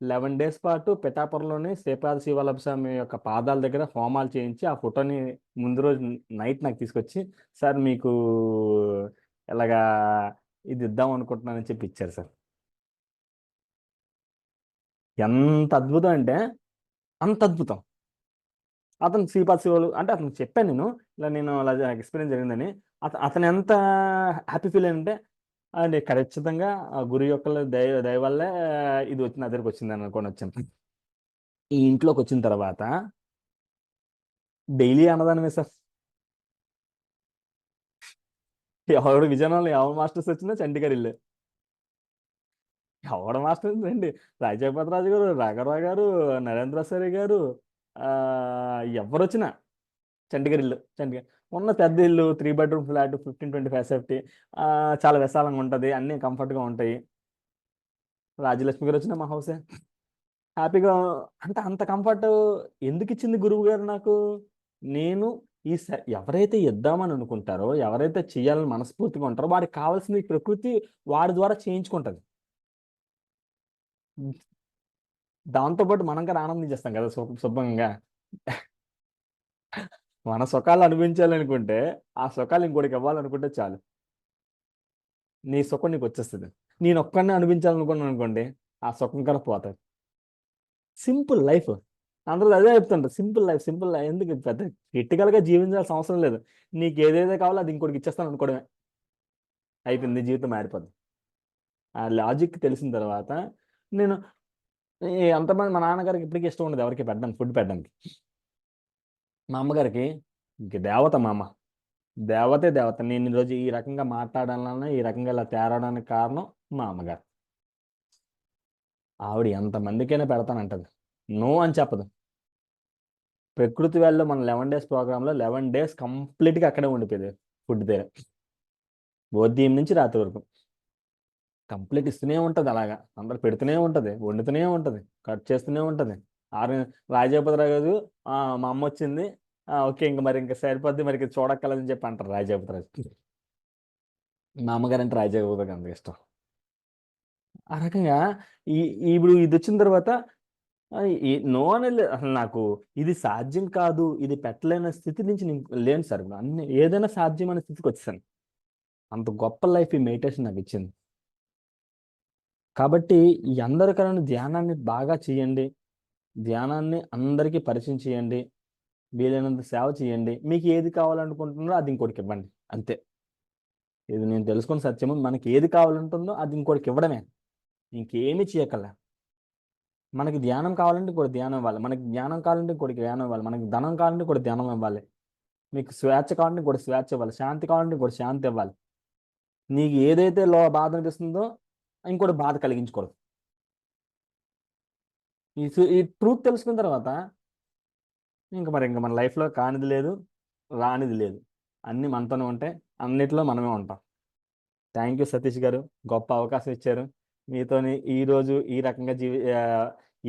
[SPEAKER 2] 11 days పాటు పిఠాపురంలోని శ్రీపాద శ్రీవల్లభ స్వామి యొక్క పాదాల దగ్గర హోమాలు చేయించి ఆ ఫోటోని ముందు రోజు నైట్ నాకు తీసుకొచ్చి సార్ మీకు ఎలాగా ఇది ఇద్దాం అనుకుంటున్నానని చెప్పి ఇచ్చారు సార్. ఎంత అద్భుతం అంటే అంత అద్భుతం. అతను శ్రీపాద శివులు అంటే అతను చెప్పాను నేను ఇలా అలా ఎక్స్పీరియన్స్ జరిగిందని. అతను ఎంత హ్యాపీ ఫీల్ అంటే అండ్ ఖచ్చితంగా ఆ గురు యొక్క దయ వల్లే ఇది వచ్చి నా దగ్గరికి వచ్చింది అని అనుకొని వచ్చాను. ఈ ఇంట్లోకి వచ్చిన తర్వాత డైలీ అన్నదానమే సార్. ఎవడు విజయనగరంలో ఎవరు మాస్టర్స్ వచ్చినా చండీగఢ్ ఇల్లే. ఎవడ మాస్టర్స్ అండి, రాజాపతిరాజు గారు, రాఘవరావు గారు, నరేంద్ర సరి గారు, ఆ ఎవరు వచ్చినా చండీగఢ్ ఇల్లు. చండీగఢ్ ఉన్న పెద్ద ఇల్లు, 3 బెడ్రూమ్ ఫ్లాట్, 1525 చాలా విశాలంగా ఉంటుంది, అన్నీ కంఫర్ట్గా ఉంటాయి. రాజలక్ష్మి గారు వచ్చిన మా హౌసే హ్యాపీగా. అంటే అంత కంఫర్ట్ ఎందుకు ఇచ్చింది గురువు గారు నాకు? నేను ఎవరైతే ఇద్దామని అనుకుంటారో, ఎవరైతే చేయాలని మనస్ఫూర్తిగా ఉంటారో, వాడికి కావాల్సింది ఈ ప్రకృతి వాడి ద్వారా చేయించుకుంటది. దాంతోపాటు మనం కూడా ఆనందించేస్తాం కదా శుభ్రంగా. మన సుఖాలు అనిపించాలనుకుంటే, ఆ సుఖాలు ఇంకోటికి ఇవ్వాలనుకుంటే చాలు, నీ సుఖం నీకు వచ్చేస్తుంది. నేను ఒక్కడినే అనిపించాలనుకున్నాను అనుకోండి, ఆ సుఖం కూడా పోతుంది. Simple life. అందరూ అదే చెప్తుంటారు, సింపుల్ లైఫ్, సింపుల్ లైఫ్. ఎందుకు పెద్ద క్రిటికల్గా జీవించాల్సిన అవసరం లేదు. నీకు ఏదైతే కావాలో అది ఇంకోటికి ఇచ్చేస్తాను అనుకోవడమే, అయిపోయింది, నీ జీవితం మారిపోద్ది. ఆ లాజిక్ తెలిసిన తర్వాత నేను అంతమంది మా నాన్నగారికి ఇప్పటికీ ఇష్టం ఉండదు ఎవరికి పెట్టడానికి, ఫుడ్ పెట్టడానికి. మా అమ్మగారికి ఇంక దేవత మా అమ్మ, దేవతే దేవత. నేను ఈరోజు ఈ రకంగా మాట్లాడాలన్నా, ఈ రకంగా ఇలా తేరడానికి కారణం మా అమ్మగారు. ఆవిడ ఎంతమందికైనా పెడతానంటది, నో అని చెప్పదు. ప్రకృతి వేళలో మన 11 డేస్ ప్రోగ్రాంలో 11 డేస్ కంప్లీట్గా అక్కడే ఉండిపోయేది ఫుడ్ దగ్గర, ఉదయం నుంచి రాత్రి వరకు కంప్లీట్ ఇస్తూనే ఉంటుంది. అలాగా అందరు పెడుతూనే ఉంటుంది, వండుతూనే ఉంటుంది, కట్ చేస్తూనే ఉంటుంది. ఆరు రాజాపతిరావు గారు మా అమ్మ వచ్చింది, ఓకే ఇంక మరి ఇంకా సరిపోద్ది, మరి చూడక్కర్లేదని చెప్పి అంటారు రాజాపతిరాజు. మా అమ్మగారు అంటే రాజాపతిరావు అంత ఇష్టం. ఆ రకంగా ఈ ఇప్పుడు ఇది వచ్చిన తర్వాత నో అనే అసలు నాకు ఇది సాధ్యం కాదు, ఇది పెట్టలేని స్థితి నుంచి నేను లేను సార్. ఇప్పుడు అన్ని ఏదైనా సాధ్యం అనే స్థితికి వచ్చేసాను. అంత గొప్ప లైఫ్ ఈ మెడిటేషన్ నాకు ఇచ్చింది. కాబట్టి ఈ అందరికన్నా ధ్యానాన్ని బాగా చేయండి, ధ్యానాన్ని అందరికీ పరిచయం చేయండి, వీలైనంత సేవ చేయండి. మీకు ఏది కావాలనుకుంటున్నారో అది ఇంకోటికి ఇవ్వండి, అంతే. ఇది నేను తెలుసుకున్న సత్యము, మనకి ఏది కావాలంటుందో అది ఇంకోటికి ఇవ్వడమే, ఇంకేమీ చేయకల్లా. మనకి ధ్యానం కావాలంటే ఇంకోటి ధ్యానం ఇవ్వాలి, మనకి జ్ఞానం కావాలంటే ఇంకోటి జ్ఞానం ఇవ్వాలి, మనకి ధనం కావాలంటే ఇంకోటి ధనం ఇవ్వాలి, మీకు స్వేచ్ఛ కావాలంటే ఇంకోటి స్వేచ్ఛ ఇవ్వాలి, శాంతి కావాలంటే ఇంకోటి శాంతి ఇవ్వాలి. నీకు ఏదైతే బాధ అనిపిస్తుందో ఇంకోటి బాధ కలిగించకూడదు. ఈ ట్రూత్ తెలుసుకున్న తర్వాత ఇంకా మన లైఫ్లో కానిది లేదు, రానిది లేదు, అన్నీ మనతోనే ఉంటాయి, అన్నిటిలో మనమే ఉంటాం. థ్యాంక్ యూ సతీష్ గారు, గొప్ప అవకాశం ఇచ్చారు. మీతోని ఈరోజు ఈ రకంగా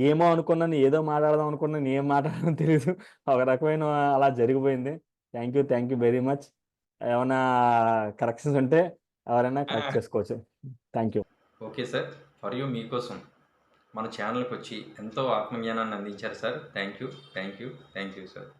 [SPEAKER 2] ఏమో అనుకున్నాను, ఏదో మాట్లాడదాం అనుకున్నాను, ఏం మాట్లాడడం తెలియదు, ఒక రకమైన అలా జరిగిపోయింది. Thank you very much. ఏమైనా కరెక్షన్స్ ఉంటే ఎవరైనా కరెక్ట్ చేసుకోవచ్చు. Thank you.
[SPEAKER 1] Okay sir, for you మీకోసం మన ఛానల్కి వచ్చి ఎంతో ఆత్మజ్ఞానాన్ని అందించారు సార్. Thank you sir.